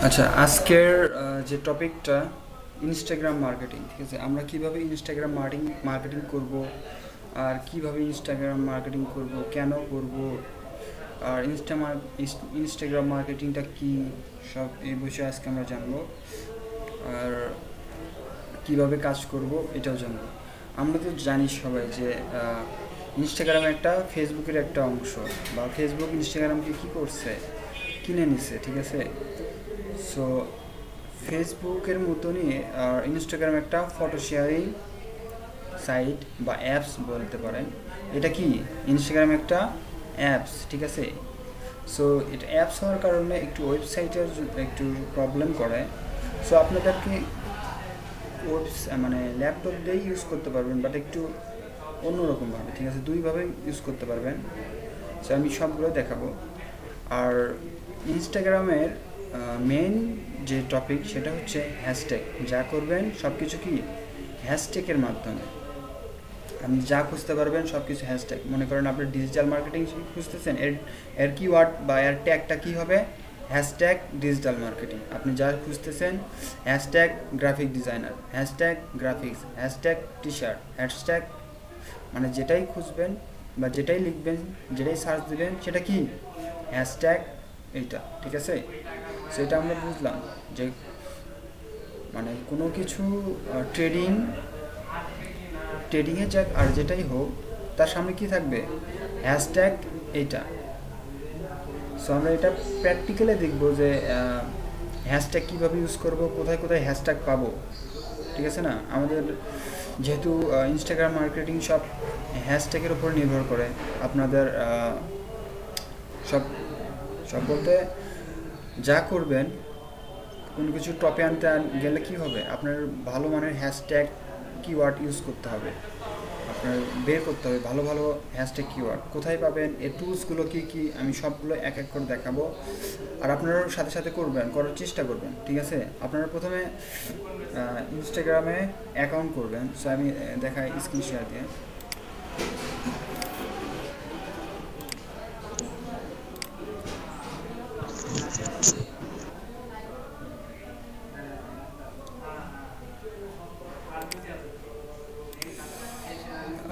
আচ্ছা, আজকের যে টপিকটা ইনস্টাগ্রাম মার্কেটিং, ঠিক আছে? আমরা কিভাবে ইনস্টাগ্রাম মার্কেটিং করব, আর কিভাবে ইনস্টাগ্রাম মার্কেটিং করব, কেন করব, আর ইনস্টাগ্রাম মার্কেটিংটা কি, সব এই বিষয়ে আজকে আমরা জানবো। আর কিভাবে কাজ করব এটাও জানবো। আমরা তো জানি সবাই যে ইনস্টাগ্রাম একটা ফেসবুকের একটা অংশ, বা ফেসবুক ইনস্টাগ্রামকে কি করছে, কিনে নিছে, ঠিক আছে? সো ফেসবুকের মতনই ইনস্টাগ্রাম একটা ফটো শেয়ারিং সাইট বা অ্যাপস বলতে পারেন। এটা কি, ইনস্টাগ্রাম একটা অ্যাপস, ঠিক আছে? সো এটা অ্যাপস হওয়ার কারণে একটু ওয়েবসাইটের একটু প্রবলেম করে। সো আপনাদেরকে মানে ল্যাপটপ দিয়েই ইউজ করতে পারবেন, বাট একটু অন্যরকমভাবে, ঠিক আছে? দুইভাবে ইউজ করতে পারবেন। সো আমি সবগুলো দেখাবো। আর ইনস্টাগ্রামের মেইন যে টপিক সেটা হচ্ছে হ্যাশট্যাগ। যা করবেন সব কিছু কি হ্যাশট্যাগের মাধ্যমে আপনি যা খুঁজতে পারবেন সব কিছু হ্যাশট্যাগ। মনে করেন আপনি ডিজিটাল মার্কেটিং খুঁজতেছেন, এর এর কিওয়ার্ড বা এর ট্যাগটা কী হবে? Hashtag digital marketing. আপনি যা খুঁজতেছেন, hashtag graphic designer, hashtag graphics, hashtag T shirt, hashtag, মানে যেটাই খুঁজবেন বা যেটাই লিখবেন, যেটাই সার্চ দেবেন, সেটা কি হ্যাশট্যাগ এইটা, ঠিক আছে? সেটা আমরা বুঝলাম যে মানে কোনো কিছু ট্রেডিং ট্রেডিংয়ে যাক আর যেটাই হোক, তার সামনে কি থাকবে? হ্যাশট্যাগ এইটা। সো আমরা এটা প্র্যাকটিক্যালি দেখবো যে হ্যাশট্যাগ কীভাবে ইউজ করব, কোথায় কোথায় হ্যাশট্যাগ পাবো, ঠিক আছে না? আমাদের যেহেতু ইনস্টাগ্রাম মার্কেটিং সব হ্যাশট্যাগের উপর নির্ভর করে। আপনাদের সব সব বলতে যা করবেন, কোনো কিছু টপে আনতে গেলে কি হবে, আপনার ভালো মানের হ্যাশট্যাগ কিওয়ার্ড ইউজ করতে হবে। আপনার বের করতে হবে ভালো ভালো হ্যাশট্যাগ কিওয়ার্ড কোথায় পাবেন, এর টুলসগুলো কী কী, আমি সবগুলো এক এক করে দেখাবো। আর আপনারাও সাথে সাথে করার চেষ্টা করবেন, ঠিক আছে? আপনারা প্রথমে ইনস্টাগ্রামে অ্যাকাউন্ট করবেন। সো আমি দেখাই স্ক্রিন শেয়ার দিয়ে।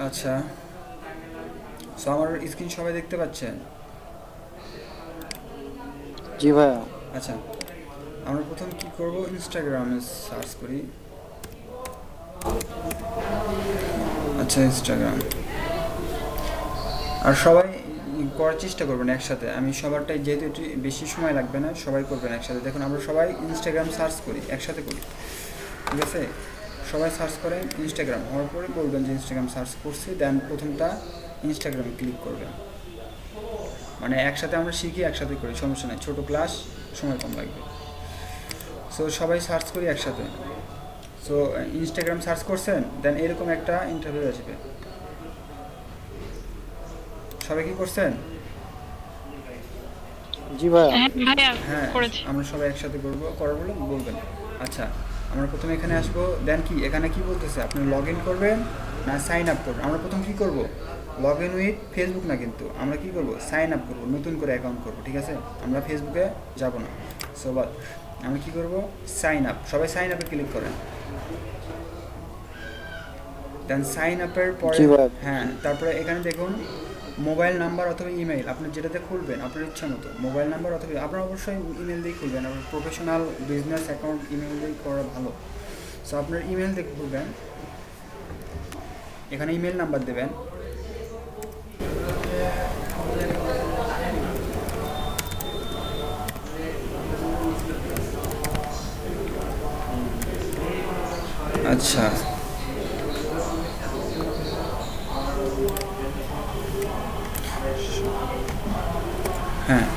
আচ্ছা, সো আমার স্ক্রিন সবাই দেখতে পাচ্ছেন? জি ভাইয়া। আচ্ছা, আমরা প্রথম কি করব, ইনস্টাগ্রামে সার্চ করি। আচ্ছা, ইনস্টাগ্রাম। আর সবাই করার চেষ্টা করবেন একসাথে। আমি সবারটাই, যেহেতু এটি বেশি সময় লাগবে না, সবাই করবেন একসাথে। দেখুন, আমরা সবাই ইনস্টাগ্রাম সার্চ করি, একসাথে করি, ঠিক আছে? সবাই সার্চ করেন ইনস্টাগ্রাম, হওয়ার পরে বলবেন যে ইনস্টাগ্রাম সার্চ করছি, দেন প্রথমটা ইনস্টাগ্রামে ক্লিক করবেন। মানে একসাথে আমরা শিখি, একসাথে করি, সমস্যা নেই, ছোটো ক্লাস, সময় কম লাগবে। সো সবাই সার্চ করি একসাথে। সো ইনস্টাগ্রাম সার্চ করছেন, দেন এরকম একটা ইন্টারভিউ আসবে। সবাই কি করছেন? জি ভাইয়া। হ্যাঁ ভাইয়া হ্যাঁ, করেছি। আমরা সবাই একসাথে করবো, করার বলে বলবেন। আচ্ছা, আমরা প্রথমে এখানে আসবো, দেন কি এখানে কি বলতেছে, আপনি লগ ইন করবেন না সাইন আপ করবেন? আমরা প্রথম কি করব, লগ ইন উইথ ফেসবুক না, কিন্তু আমরা কি করব, সাইন আপ করবো, নতুন করে অ্যাকাউন্ট করবো, ঠিক আছে? আমরা ফেসবুকে যাব না। সো বাট আমরা কি করব, সাইন আপ। সবাই সাইন আপে ক্লিক করেন। দেন সাইন আপের পরে, জি ভাইয়া। হ্যাঁ, তারপরে এখানে দেখুন মোবাইল নাম্বার অথবা ইমেল, আপনি যেটাতে খুলবেন আপনার ইচ্ছা মতো মোবাইল নাম্বার অথবা, আপনার অবশ্যই ইমেল দিয়ে খুলবেন। আপনার প্রফেশনাল বিজনেস অ্যাকাউন্ট ইমেল দিয়ে করা ভালো। সো আপনার ইমেল দিয়ে খুলবেন, এখানে ইমেল নাম্বার দেবেন। আচ্ছা, হ্যাঁ,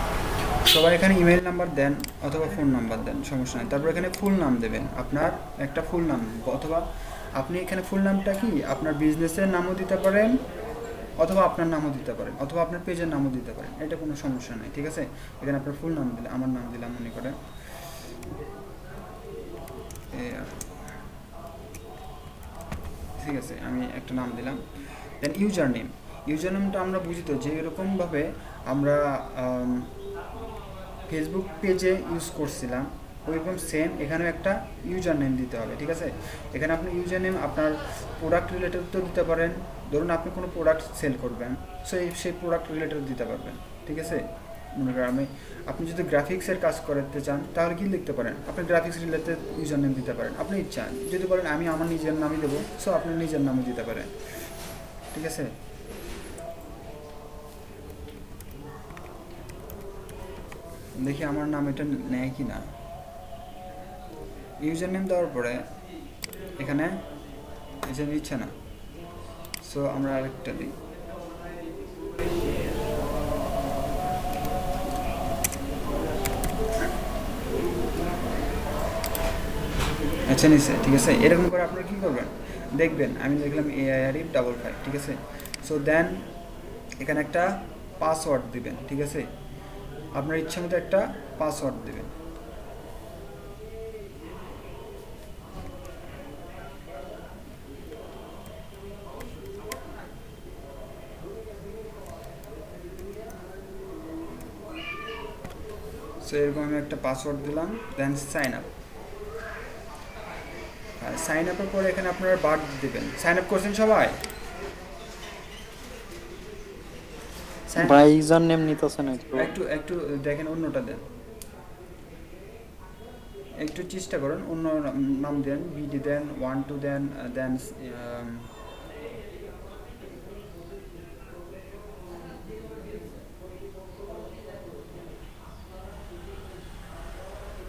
সবাই এখানে ইমেল নাম্বার দেন অথবা ফোন নাম্বার দেন, সমস্যা নেই। তারপর এখানে ফুল নাম দেবেন, আপনার একটা ফুল নাম, অথবা আপনি এখানে ফুল নামটা কি আপনার বিজনেসের নামও দিতে পারেন, অথবা আপনার নামও দিতে পারেন, অথবা আপনার পেজের নামও দিতে পারেন, এটা কোনো সমস্যা নেই, ঠিক আছে? এখানে আপনার ফুল নাম দিলে, আমার নাম দিলাম মনে করেন, ঠিক আছে, আমি একটা নাম দিলাম। দেন ইউজার নেমটা আমরা বুঝি তো, যে এরকমভাবে আমরা ফেসবুক পেজে ইউজ করছিলাম, ওইরকম সেম এখানেও একটা ইউজার নেম দিতে হবে, ঠিক আছে? এখানে আপনি ইউজার নেম আপনার প্রোডাক্ট রিলেটেড তো দিতে পারেন, ধরুন আপনি কোনো প্রোডাক্ট সেল করবেন, সেই প্রোডাক্ট রিলেটেড দিতে পারবেন, ঠিক আছে? মনে করেন আপনি যদি গ্রাফিক্সের কাজ করতে চান তাহলে কি লিখতে পারেন, আপনি গ্রাফিক্স রিলেটেড ইউজার নেম দিতে পারেন, আপনি ইচ্ছা যদি বলেন আমি আমার নিজের নামই দেবো, সো আপনি নিজের নামও দিতে পারেন, ঠিক আছে? দেখি আমার নাম এটা নেয় কি না। ইউজার নেম দেওয়ার পরে এখানে এটা নিচ্ছে না, সো আমরা আরেকটা দিই। আচ্ছা নিচ্ছে, ঠিক আছে? এরকম করে আপনারা কী করবেন দেখবেন, আমি দেখলাম AIRIF55, ঠিক আছে? সো দেন এখানে একটা পাসওয়ার্ড দিবেন, ঠিক আছে? আপনার ইচ্ছা মতো একটা পাসওয়ার্ড দিবেন। সো এরকম আমি একটা পাসওয়ার্ড দিলাম, দেন সাইন আপ। সাইন আপের পরে এখানে আপনারা বার্থ দেবেন। সাইন আপ করছেন সবাই? ভাই ইউজার নেম নিতেছে না একটু একটু দেখেন, অন্যটা দেন, একটু চেষ্টা করুন, অন্য নাম দেন, বিডি দেন, 1 2 দেন, দেন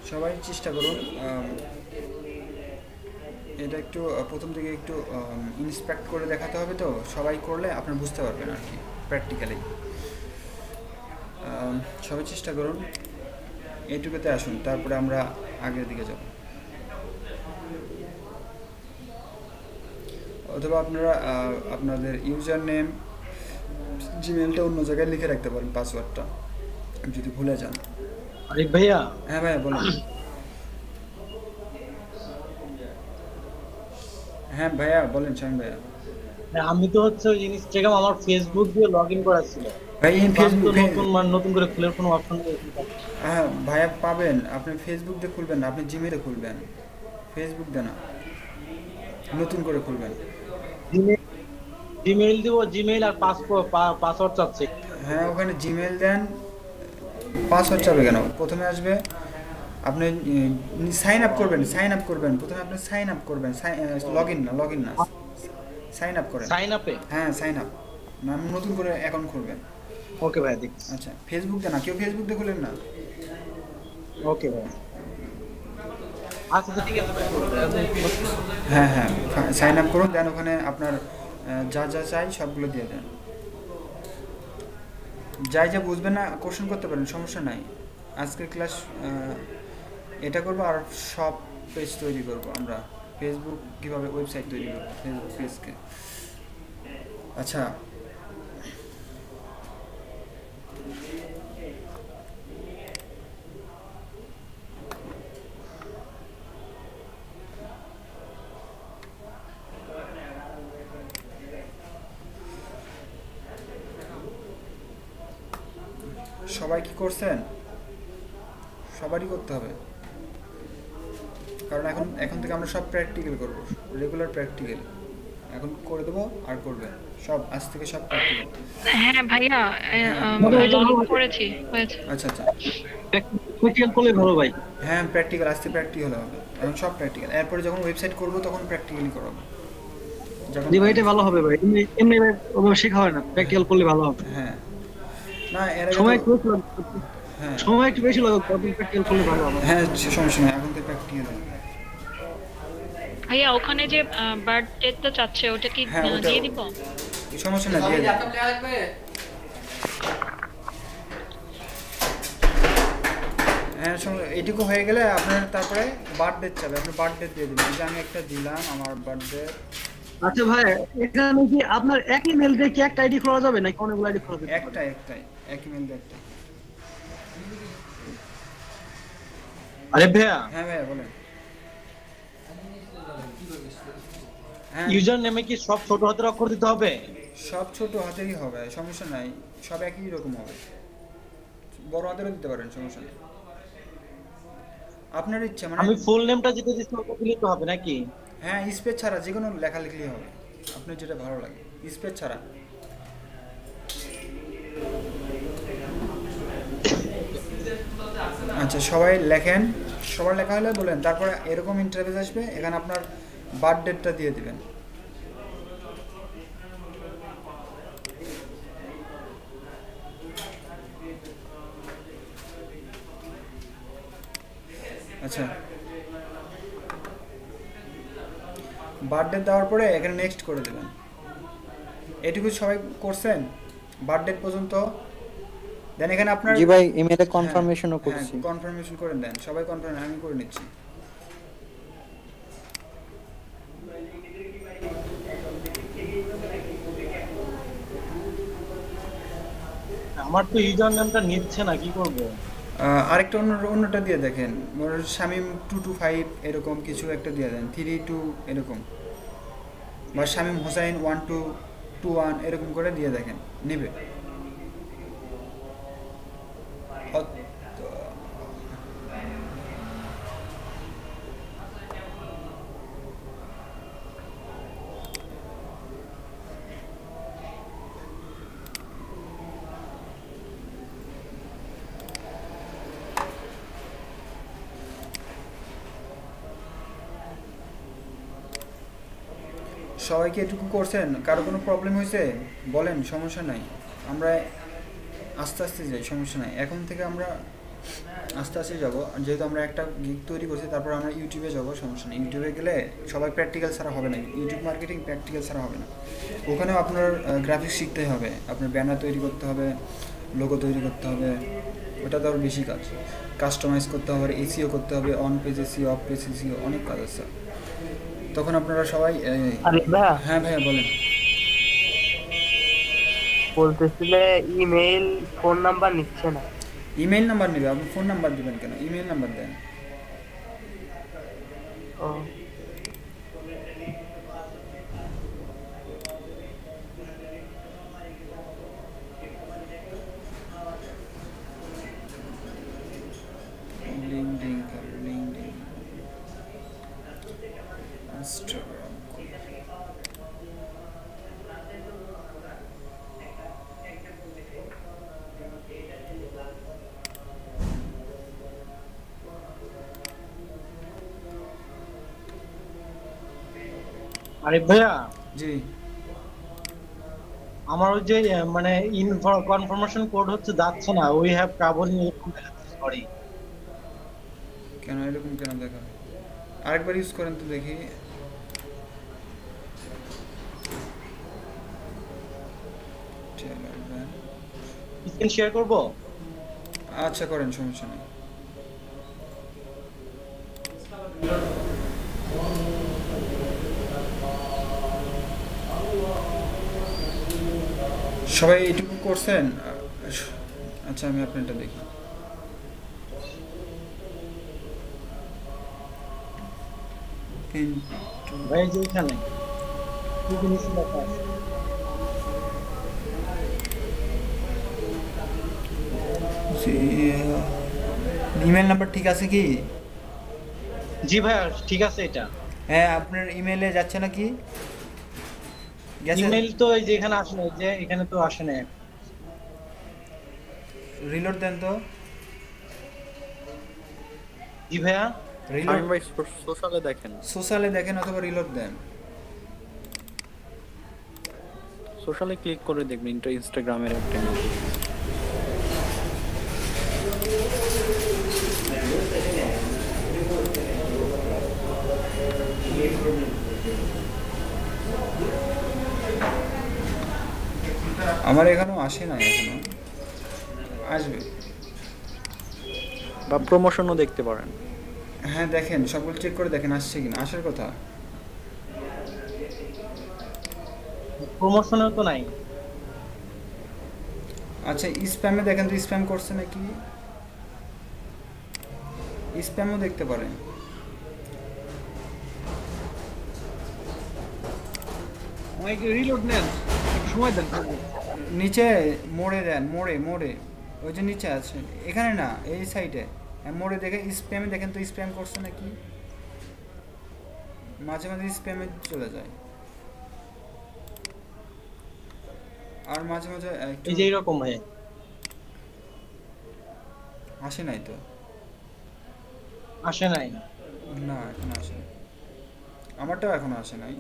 সবাই চেষ্টা করুন। এটা একটু প্রথম থেকে একটু ইন্সপেক্ট করে দেখাতে হবে, তো সবাই করলে আপনার বুঝতে পারবেন আর কি প্র্যাকটিক্যালি। সবাই চেষ্টা করুন, এইটুকুতে আসুন, তারপরে আমরা আগের দিকে যাব। অথবা আপনারা আপনাদের ইউজার নেম জিমেলটা অন্য জায়গায় লিখে রাখতে পারেন, পাসওয়ার্ডটা যদি ভুলে যান। আরে ভাইয়া, হ্যাঁ ভাইয়া বলুন। হ্যাঁ ভাইয়া বলেন, শামিম ভাইয়া। আমি তো হচ্ছে ইনস্টাগ্রাম আমার ফেসবুক দিয়ে লগ ইন করা ছিল ভাই ফেসবুক নতুন করে খোলার কোনো অপশন নেই। হ্যাঁ ভাইয়া পাবেন, আপনি ফেসবুক দিয়ে খুলবেন না, আপনি জিমেলে খুলবেন, ফেসবুক দিয়ে না, নতুন করে খুলবেন। জিমেইল দিব, জিমেইল আর পাসওয়ার্ড চাচ্ছে। হ্যাঁ ওখানে জিমেল দেন, পাসওয়ার্ড চাবে কেন? প্রথমে আসবে আপনি সাইন আপ করবেন, প্রথমে আপনি সাইন আপ করবেন, লগ ইন না সাইন আপ করেন। সাইন আপে? হ্যাঁ সাইন আপ, নতুন করে অ্যাকাউন্ট খুলবেন। ওকে ভাই, দেখছি। আচ্ছা ফেসবুক দিয়ে না, কেউ ফেসবুক দিয়ে খুলেন না। ওকে ভাই, আচ্ছা তো ঠিক আছে ভাই। হ্যাঁ হ্যাঁ সাইন আপ করুন, দেন ওখানে আপনার যা যা চাই সবগুলো দিয়ে দেন। যাই যা বুঝবেন না কোশ্চেন করতে পারেন, সমস্যা নাই। আজকের ক্লাস এটা করবো, আর সব পেজ তৈরি করব আমরা, ফেসবুক কীভাবে ওয়েবসাইট তৈরি করবো ফেসবুক পেজকে। আচ্ছা সবাই কি করছেন? সবারই করতে হবে, কারণ এখন থেকে আমরা সব প্র্যাকটিক্যাল করব, রেগুলার প্র্যাকটিক্যাল এখন করে দেবো আর করবেন সব, আজ থেকে সব প্র্যাকটিক্যাল। হ্যাঁ ভাইয়া, লগ ইন করেছি, হয়েছে। আচ্ছা আচ্ছা প্র্যাকটিক্যাল করলে ভালো ভাই। হ্যাঁ প্র্যাকটিক্যাল, আজকে প্র্যাকটিক্যাল হবে, এখন সব প্র্যাকটিক্যাল। এরপরে যখন ওয়েবসাইট করবো তখন প্র্যাকটিক্যালি করাবো। যখন জি ভাই, এটা ভালো হবে ভাই, এমনি এমনি ভাই ওভাবে শেখা হয় না, প্র্যাকটিক্যাল করলে ভালো হবে। হ্যাঁ না এর আগে সময় তো- একটু হ্যাঁ সময় একটু বেশি লাগে, তখন প্র্যাকটিক্যাল করলে ভালো হবে। হ্যাঁ সমস্যা নেই, এখন তো প্র্যাকটিক্যাল। ভাইয়া ওখানে যে বার্থডেটা চাচ্ছে ওটা কি হ্যাঁ, ওটা- দিয়ে দিব? সমস্যা না, দিয়ে দেন। হ্যাঁ এইটুকু হয়ে গেলে আপনার তারপরে বার্থডে চাবে, আপনি বার্থডে দিয়ে দেবেন, যে আমি একটা দিলাম আমার বার্থডে। আচ্ছা ভাই, এখানে কি আপনার একই মেল দিয়ে কি একটা আইডি খোলা যাবে নাকি অনেকগুলো আইডি খোলা যাবে? একটাই একই মেল দিয়ে একটা। আরে ভাইয়া, হ্যাঁ ভাইয়া বলেন। হ্যাঁ ইউজার নেমে কি সব ছোট হাতের অক্ষর দিতে হবে? সব ছোট হাতেরই হবে, সমস্যা নাই, সব একই রকম হবে, বড় হাতেরও দিতে পারেন, সমস্যা নেই। আপনার ইচ্ছা মানে। আমি ফুল নেমটা যেটা দিচ্ছি ওটা দিলেই তো হবে নাকি? হ্যাঁ, স্পেস ছাড়া যে কোনো লেখা লিখলেই হবে, আপনার যেটা ভালো লাগে, স্পেস ছাড়া। আচ্ছা, সবাই লেখেন, সবার লেখা হলে বলেন, তারপরে এরকম ইন্টারভিউ আসবে, এখানে আপনার বার্থ ডেটটা দিয়ে দিবেন। আচ্ছা, বার্থ ডেট দেওয়ার পরে এখানে নেক্সট করে দেবেন। এটুকু সবাই করছেন বার্থ ডেট পর্যন্ত? দেন এখানে আপনার, জি ভাই, ইমেলে হ্যাঁ কনফার্মেশনও হ্যাঁ করছি। কনফার্মেশন করে দেন, সবাই কনফার্ম, আমি করে নিচ্ছি। আমার তো ইউজার নেমটা নিচ্ছে না, কি করব? আরেকটা অন্যটা দিয়ে দেখেন, শামিম 225 এরকম কিছু একটা দিয়ে দেন, 32 এরকম, বা শামিম হোসাইন 1221 এরকম করে দিয়ে দেখেন, নেবে। অত- সবাইকে এটুকু করছেন? কারো কোনো প্রবলেম হয়েছে বলেন, সমস্যা নাই, আমরা আস্তে আস্তে যাই, সমস্যা নাই। এখন থেকে আমরা আস্তে আস্তে যাব, যেহেতু আমরা একটা গিগ তৈরি করছি, তারপর আমরা ইউটিউবে যাব, সমস্যা নেই। ইউটিউবে গেলে সবাই প্র্যাকটিক্যাল ছাড়া হবে না, ইউটিউব মার্কেটিং প্র্যাকটিক্যাল ছাড়া হবে না। ওখানেও আপনার গ্রাফিক্স শিখতে হবে, আপনার ব্যানার তৈরি করতে হবে, লোগো তৈরি করতে হবে, ওটা তো আরও বেশি কাজ। কাস্টমাইজ করতে হবে, এসিও করতে হবে, on page SEO, of page SEO, অনেক কাজ আছে। তখন আপনারা সবাই আরে ভাইয়া, হ্যাঁ ভাইয়া বলেন। বলতেছিলে ইমেইল ফোন নাম্বার নিচ্ছে না। ইমেইল নাম্বার নেবে, আপনি ফোন নাম্বার দেবেন কেন? ইমেইল নাম্বার দেন। ও লিঙ্কডিন, লিঙ্কডিন, ইনস্টাগ্রাম। আরে ভাইয়া, জি, আমার ওই যে মানে কনফার্মেশন কোড হচ্ছে যাচ্ছে না, we have trouble in, sorry. কেন এরকম কেন দেখা? আরেকবার ইউজ করেন তো দেখি। স্ক্রিন শেয়ার করব? আচ্ছা করেন, সমস্যা নেই। সবাই এইটুকু করছেন? আচ্ছা, আমি আপনারটা দেখি। ভাই যে এখানে কি জিনিস লেখা আছে? ইমেল নাম্বার ঠিক আছে কি? জি ভাইয়া, ঠিক আছে এটা। হ্যাঁ, আপনার ইমেলে যাচ্ছে নাকি? গেছে? ইমেল তো এই যে এখানে আসে না, এই যে এখানে তো আসে না। রিলোড দেন তো। জি ভাইয়া, রিলোড, ভাই সোশ্যালে দেখেন, সোশ্যালে দেখেন অথবা রিলোড দেন। সোশ্যালে ক্লিক করে দেখবেন ইনস্টাগ্রামের একটা আমার এখানেও আসে না, এখনো আসবে। বা প্রমোশনও দেখতে পারেন। হ্যাঁ দেখেন, সবগুলো চেক করে দেখেন আসছে কিনা, আসার কথা। প্রমোশনও তো নাই। আচ্ছা, স্প্যামে দেখেন তো, স্প্যাম করছে নাকি, স্প্যামও দেখতে পারেন। আমাকে রিলোড নেন, একটু সময় দেন। নিচে মোড়ে দেন, মোড়ে মোড়ে, ওই যে নিচে আছে, এখানে না, এই সাইডে মোড়ে দেখে স্প্যামে দেখেন তো স্প্যাম করছে নাকি, মাঝে মাঝে স্প্যামে চলে যায়, আর মাঝে মাঝে একটু এই যে এরকম ভাই আসে নাই তো, আসে নাই। না এখন আসে নাই, আমারটাও এখনো আসে নাই।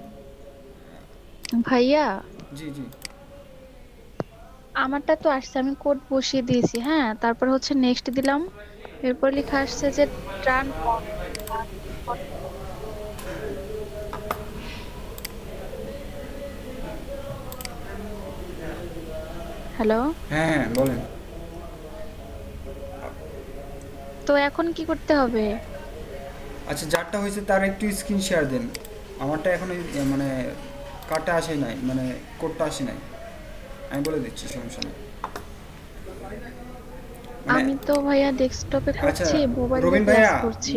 ভাইয়া জি জি আমারটা তো আসছে, আমি কোড বসিয়ে দিয়েছি, হ্যাঁ তারপর হচ্ছে নেক্সট দিলাম, এরপর লেখা আসছে যে ট্রান। হ্যালো, হ্যাঁ হ্যাঁ বলেন। তো এখন কি করতে হবে? আচ্ছা যারটা হয়েছে তার একটু স্ক্রিন শেয়ার দেন, আমারটা এখন মানে কার্ডটা আসে নাই, মানে কোডটা আসে নাই, আমি বলে দিচ্ছি সমস্যা নেই। মানে আমি তো ভাইয়া ডেস্কটপে আচ্ছা করছি, মোবাইল রবিন দিয়ে ভাইয়া, ক্লাস করছি।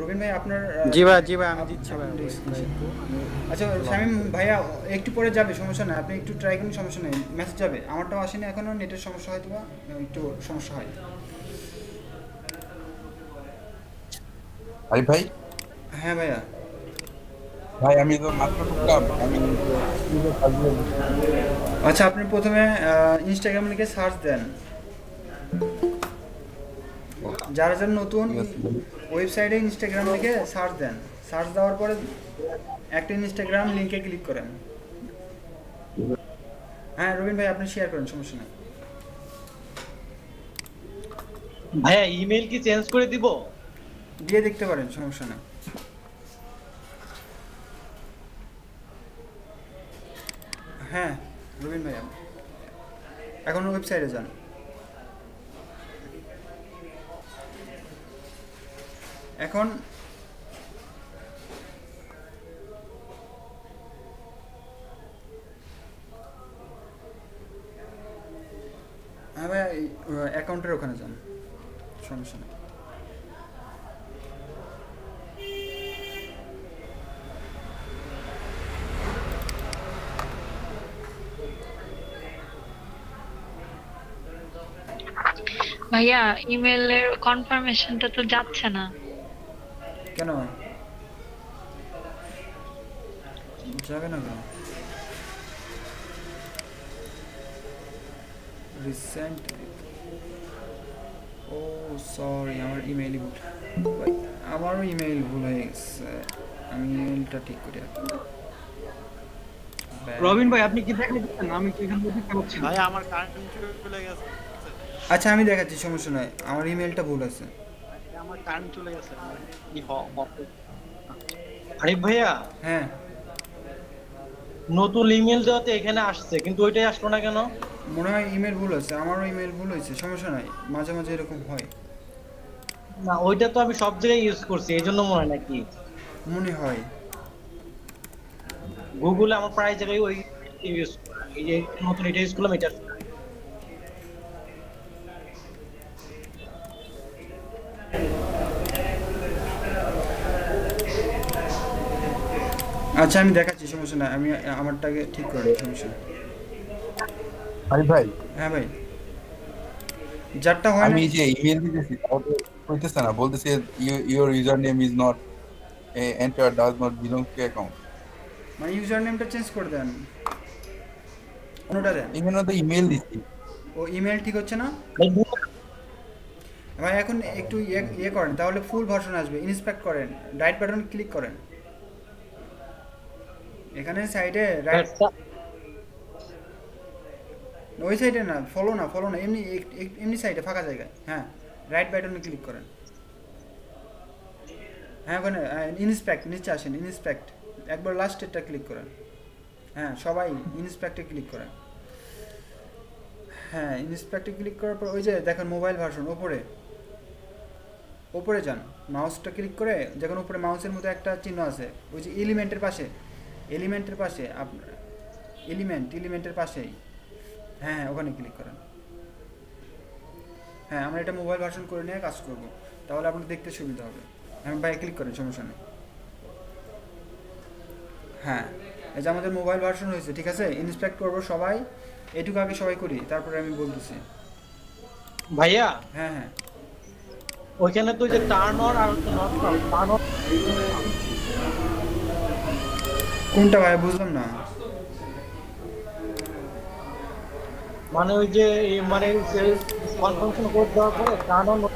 রবিন ভাই আপনার জি ভাই আমি দিচ্ছি ভাই। আপনার screen share। আচ্ছা শামীম ভাইয়া একটু পরে যাবে, সমস্যা নাই, আপনি একটু ট্রাই করুন, সমস্যা নেই, মেসেজ যাবে। আমারটাও আসেনি এখনো, নেটের সমস্যা হয়তো বা একটু সমস্যা হয়। আরে ভাই, হ্যাঁ ভাইয়া, ভাই আমি তো মাত্র ঢুকলাম, আমি আচ্ছা আপনি প্রথমে ইনস্টাগ্রাম লিখে সার্চ দেন, যারা যারা নতুন ওয়েবসাইটে ইনস্টাগ্রাম লিখে সার্চ দেন, সার্চ দেওয়ার পরে একটা ইনস্টাগ্রাম লিংকে ক্লিক করেন। হ্যাঁ রবিন ভাই আপনি শেয়ার করেন, সমস্যা নেই। ভাইয়া ইমেল কি চেঞ্জ করে দিব? দিয়ে দেখতে পারেন, সমস্যা নেই। হ্যাঁ রবিন ভাই এখন ওয়েবসাইটে যান, এখন হ্যাঁ ভাই অ্যাকাউন্টের ওখানে যান, সমস্যা নেই। ভাইয়া ইমেলের কনফার্মেশনটা তো যাচ্ছে না। কেন যাবে না কেন? রিসেন্ট, ও সরি আমার ইমেইলই ভুল, ভাই আমারও ইমেইল ভুল হয়ে গেছে, আমি ইমেইলটা ঠিক করে রাখি। রবিন ভাই আপনি কি দেখাচ্ছেন? আমি তো এখানে দেখতে পাচ্ছি না। ভাই আমার কারেন্ট চলে গেছে। আচ্ছা আমি দেখাচ্ছি, সমস্যা নাই, আমার ইমেইলটা ভুল আছে। আমার কারেন্ট চলে গেছে। কি আরিফ ভাইয়া হ্যাঁ নতুন ইমেল দেওয়াতে এখানে আসছে, কিন্তু ওইটাই আসলো না কেন? মনে হয় ইমেল ভুল আছে, আমারও ইমেল ভুল হয়েছে, সমস্যা নাই, মাঝে মাঝে এরকম হয়। না ওইটা তো আমি সব জায়গায় ইউজ করছি, এই জন্য মনে হয় নাকি মনে হয় গুগলে আমার প্রায় জায়গায় ওই ইউজ, এই যে নতুন এটা ইউজ করলাম এটা। আচ্ছা আমি দেখাচ্ছি, সমস্যা নাই, আমি আমারটাকে ঠিক করে নিই, সমস্যা নেই। আরে ভাই হ্যাঁ ভাই যারটা হয় না, আমি যে ইমেল দিতেছি তাও তো হইতেছে না, বলতেছে your user name is not enter, does not belong to account. মানে ইউজার নেমটা চেঞ্জ করে দেন, কোনোটা দেন। এখানে তো ইমেল দিচ্ছি। ও ইমেল ঠিক হচ্ছে না ভাই, এখন একটু ইয়ে করেন, তাহলে ফুল ভার্সন আসবে, ইন্সপেক্ট করেন, রাইট বাটন ক্লিক করেন, এখানে সাইডে রাইট, ওই সাইডে না, ফলো না, এমনি এমনি সাইডে ফাঁকা জায়গায়, হ্যাঁ রাইট বাটনে ক্লিক করেন, হ্যাঁ ওখানে ইন্সপেক্ট নিচে আসেন, ইন্সপেক্ট একবার লাস্টেরটা ক্লিক করেন, হ্যাঁ সবাই ইন্সপেক্টে ক্লিক করেন, হ্যাঁ ইন্সপেক্টে ক্লিক করার পর ওই যে দেখেন মোবাইল ভার্সন ওপরে যান, মাউসটা ক্লিক করে যখন উপরে মাউসের মতো একটা চিহ্ন আছে, ওই যে এলিমেন্টের পাশে আপনার এলিমেন্টের পাশেই, হ্যাঁ ওখানে ক্লিক করেন। হ্যাঁ আমরা এটা মোবাইল ভার্সন করে নিয়ে কাজ করব, তাহলে আপনার দেখতে সুবিধা হবে। আমি বাইরে ক্লিক করেন, সমস্যা নেই। হ্যাঁ এই যে আমাদের মোবাইল ভার্সন হয়েছে, ঠিক আছে, ইন্সপেক্ট করবো সবাই, এটুকু আগে সবাই করি, তারপরে আমি বলতেছি। ভাইয়া হ্যাঁ ওইখানে তো যে টার্ন অন আর হচ্ছে নট টার্ন অন কোনটা ভাই বুঝলাম না। মানে ওই যে মানে যে কনফার্মেশন কোড দেওয়ার পরে টার্ন অন নট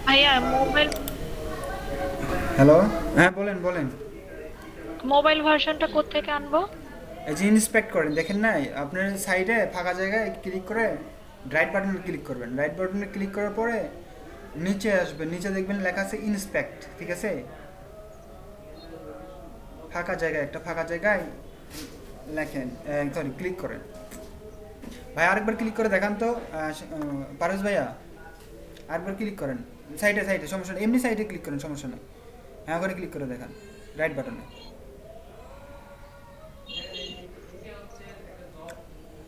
ভাইয়া মোবাইল হ্যালো, হ্যাঁ বলেন বলেন। মোবাইল ভার্সনটা কোত্থেকে আনবো? এই যে ইন্সপেক্ট করেন, দেখেন নাই আপনার সাইডে ফাঁকা জায়গায় ক্লিক করে রাইট বাটনে ক্লিক করবেন। রাইট বাটনে ক্লিক করার পরে নিচে আসবেন, নিচে দেখবেন লেখা আছে ইন্সপেক্ট, ঠিক আছে? ফাঁকা জায়গায়, একটা ফাঁকা জায়গায় লেখেন, সরি ক্লিক করেন। ভাই আরেকবার ক্লিক করে দেখান তো পারভেজ ভাইয়া, আরেকবার ক্লিক করেন সাইডে সাইডে, সমস্যা নেই, এমনি সাইডে ক্লিক করেন, সমস্যা নেই। হ্যাঁ ওখানে ক্লিক করে দেখান রাইট বাটনে।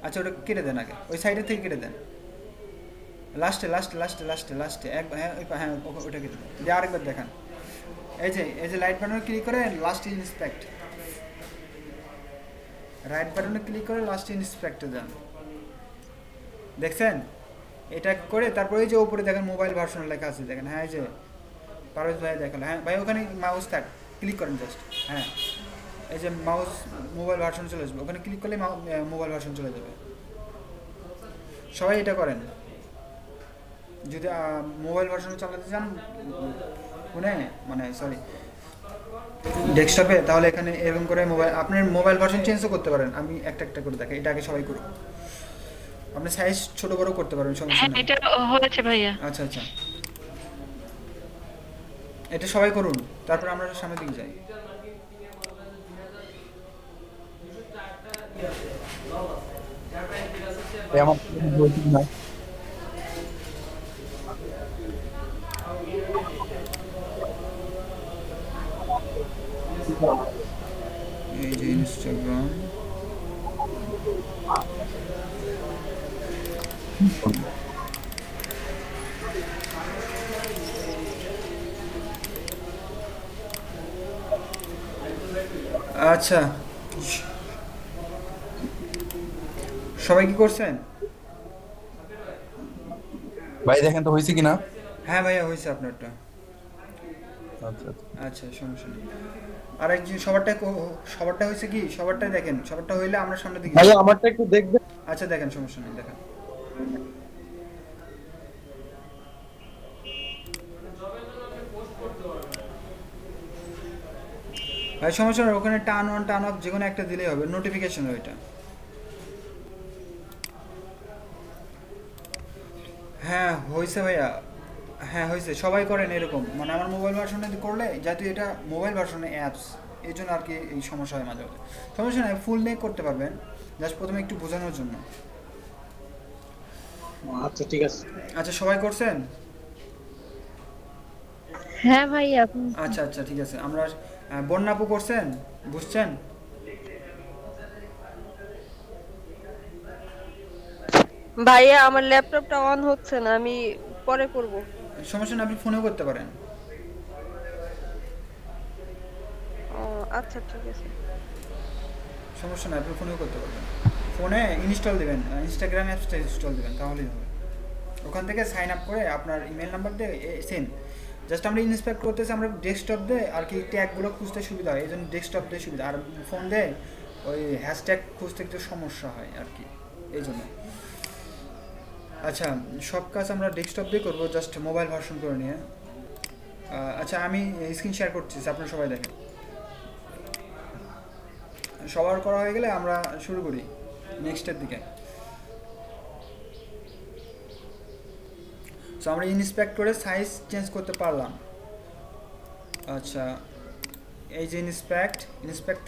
আচ্ছা ওটা কেটে দেন, আগে ওই সাইডের থেকে কেটে দেন, লাস্টে লাস্টে লাস্টে লাস্টে লাস্টে এক, হ্যাঁ হ্যাঁ ওটা কেটে দেন, দিয়ে আরেকবার দেখান। এই যে লাইট বাটনে ক্লিক করে লাস্ট ইন্সপেক্ট, রাইট বাটনে ক্লিক করে লাস্ট ইন্সপেক্টে যান, দেখছেন? এটা করে তারপরে এই যে উপরে দেখেন মোবাইল ভার্সন লেখা আছে, দেখেন। হ্যাঁ এই যে পারভেজ ভাই দেখালো, হ্যাঁ ভাই ওখানে মাউস থাক, ক্লিক করেন জাস্ট, হ্যাঁ এই যে মাউস মোবাইল ভার্সন চলে আসবে, ওখানে ক্লিক করলে মোবাইল ভার্সন চলে যাবে। সবাই এটা করেন যদি মোবাইল ভার্সন চালাতে চান ফোনে, মানে সরি ডেস্কটপে, তাহলে এখানে এরকম করে মোবাইল আপনার মোবাইল ভার্সন চেঞ্জও করতে পারেন। আমি একটা একটা করে দেখাই, এটা আগে সবাই করুন। আপনি সাইজ ছোট বড় করতে পারবেন, সমস্যা হ্যাঁ নেই। এটা হয়েছে ভাইয়া। আচ্ছা আচ্ছা, এটা সবাই করুন, তারপর আমরা সামনের দিকে যাই। আমার বলছি না এই যে ইনস্টাগ্রাম, আচ্ছা সবাই কি করছেন? ভাই দেখেন তো হয়েছে কিনা। হ্যাঁ ভাইয়া হয়েছে আপনারটা। আচ্ছা আচ্ছা সমস্যা নেই। আর এই যে সবারটা হয়েছে কি, সবারটাই দেখেন, সবারটা হইলে আমরা সামনের দিকে ভাই আমারটা একটু দেখবেন। আচ্ছা দেখেন, সমস্যা নেই, দেখেন। ভাই সমস্যা নেই, ওখানে টার্ন অন টার্ন অফ যে কোনো একটা দিলেই হবে, নোটিফিকেশন ওইটা। হ্যাঁ হয়েছে ভাইয়া, হ্যাঁ হয়েছে, সবাই করেন এরকম। মানে আমার মোবাইল ভার্সনে করলে, যেহেতু এটা মোবাইল ভার্সনে অ্যাপস, এই জন্য আর কি এই সমস্যা হয় মাঝে মাঝে। সমস্যা নেই, ফুল নেক করতে পারবেন, জাস্ট প্রথমে একটু বোঝানোর জন্য। আচ্ছা ঠিক আছে। আচ্ছা সবাই করছেন? হ্যাঁ ভাইয়া। আচ্ছা আচ্ছা ঠিক আছে। আমরা বন্যাপু করছেন, বুঝছেন? ভাইয়া আমার ল্যাপটপটা অন হচ্ছে না, আমি পরে করব। সমস্যা নেই, আপনি ফোনেও করতে পারেন। ও আচ্ছা ঠিক আছে। সমস্যা নেই, আপনি ফোনেও করতে পারবেন। ফোনে ইনস্টল দেবেন, ইনস্টাগ্রাম অ্যাপসটা ইনস্টল দেবেন, তাহলেই হবে। ওখান থেকে সাইন আপ করে আপনার ইমেল নাম্বার দিয়ে সেম, জাস্ট আমরা ইন্সপেক্ট করতেছি, আমরা ডেস্কটপ দিয়ে আর কি ট্যাগগুলো খুঁজতে সুবিধা হয়, এই জন্য ডেস্কটপ দিয়ে সুবিধা। আর ফোন দিয়ে ওই হ্যাশট্যাগ খুঁজতে একটু সমস্যা হয় আর কি, এই জন্য। আচ্ছা সব কাজ আমরা ডেস্কটপ দিয়ে করবো, জাস্ট মোবাইল ভার্সন করে নিয়ে। আচ্ছা আমি স্ক্রিন শেয়ার করছি, আপনারা সবাই দেখেন। সবার করা হয়ে গেলে আমরা শুরু করি নেক্সটের দিকে। সো আমরা ইন্সপেক্ট করে সাইজ চেঞ্জ করতে পারলাম। আচ্ছা এই যে ইন্সপেক্ট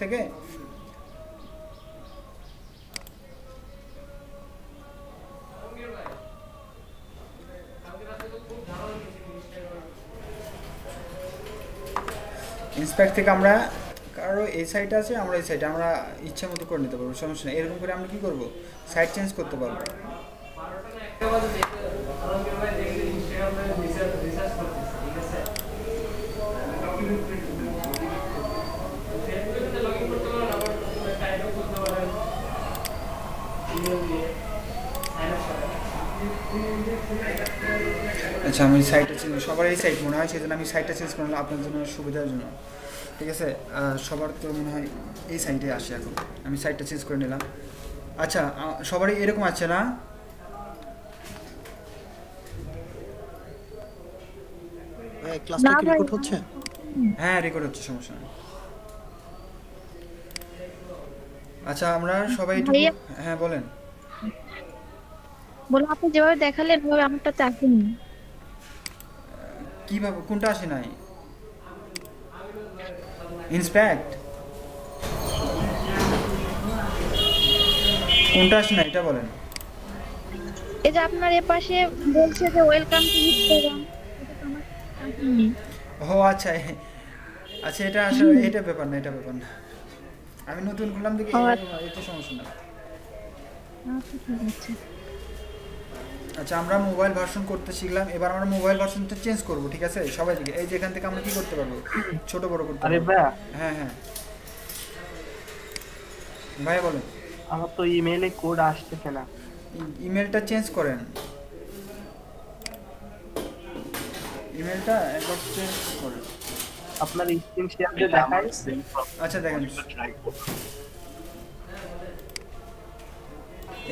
থেকে আমরা কারো এই সাইড আছে, আমরা এই সাইডে আমরা ইচ্ছা মতো করে নিতে পারবো, সমস্যা নেই। এরকম করে আমরা কি করব, সাইড চেঞ্জ করতে পারবো। আচ্ছা আমি সাইটটা চেঞ্জ, সবার এই সাইট মনে হয়, সেজন্য আমি সাইটটা চেঞ্জ করলাম আপনার জন্য সুবিধার জন্য, ঠিক আছে। সবার তো মনে হয় এই সাইটে আসে এখন, আমি সাইটটা চেঞ্জ করে নিলাম। আচ্ছা সবারই এরকম আছে না? ক্লাসটা কি রেকর্ড হচ্ছে? হ্যাঁ রেকর্ড হচ্ছে, সমস্যা নেই। আচ্ছা আমরা সবাই একটু, ভাইয়া। হ্যাঁ বলেন। বলো আপনি যেভাবে দেখালেন ওভাবে আমারটা চাকরি। কিভাবে, কোনটা আসে নাই? ইন্সপেক্ট কোনটা আসে না এটা বলেন। এই যে আপনার এপাশে বলছে যে ওয়েলকাম টু ইনস্টাগ্রাম, ও আচ্ছা আচ্ছা এটা আসলে এটা ব্যাপার না, এটা ব্যাপার না, আমি নতুন করলাম দেখি, এটা সমস্যা না। আচ্ছা আমরা মোবাইল ভার্সন করতে শিখলাম, এবার আমরা মোবাইল ভার্সনটা চেঞ্জ করব, ঠিক আছে সবাই দিকে। এই যে এখান থেকে আমরা কি করতে পারবো, ছোট বড় করতে আরে পারবো। ভাইয়া, হ্যাঁ হ্যাঁ ভাইয়া বলেন। আমার তো ইমেইলে কোড আসতেছে না। ইমেলটা চেঞ্জ করেন, ইমেলটা একবার চেঞ্জ করেন। আপনার স্ক্রিন শেয়ার দিয়ে দেখায়। আচ্ছা দেখেন,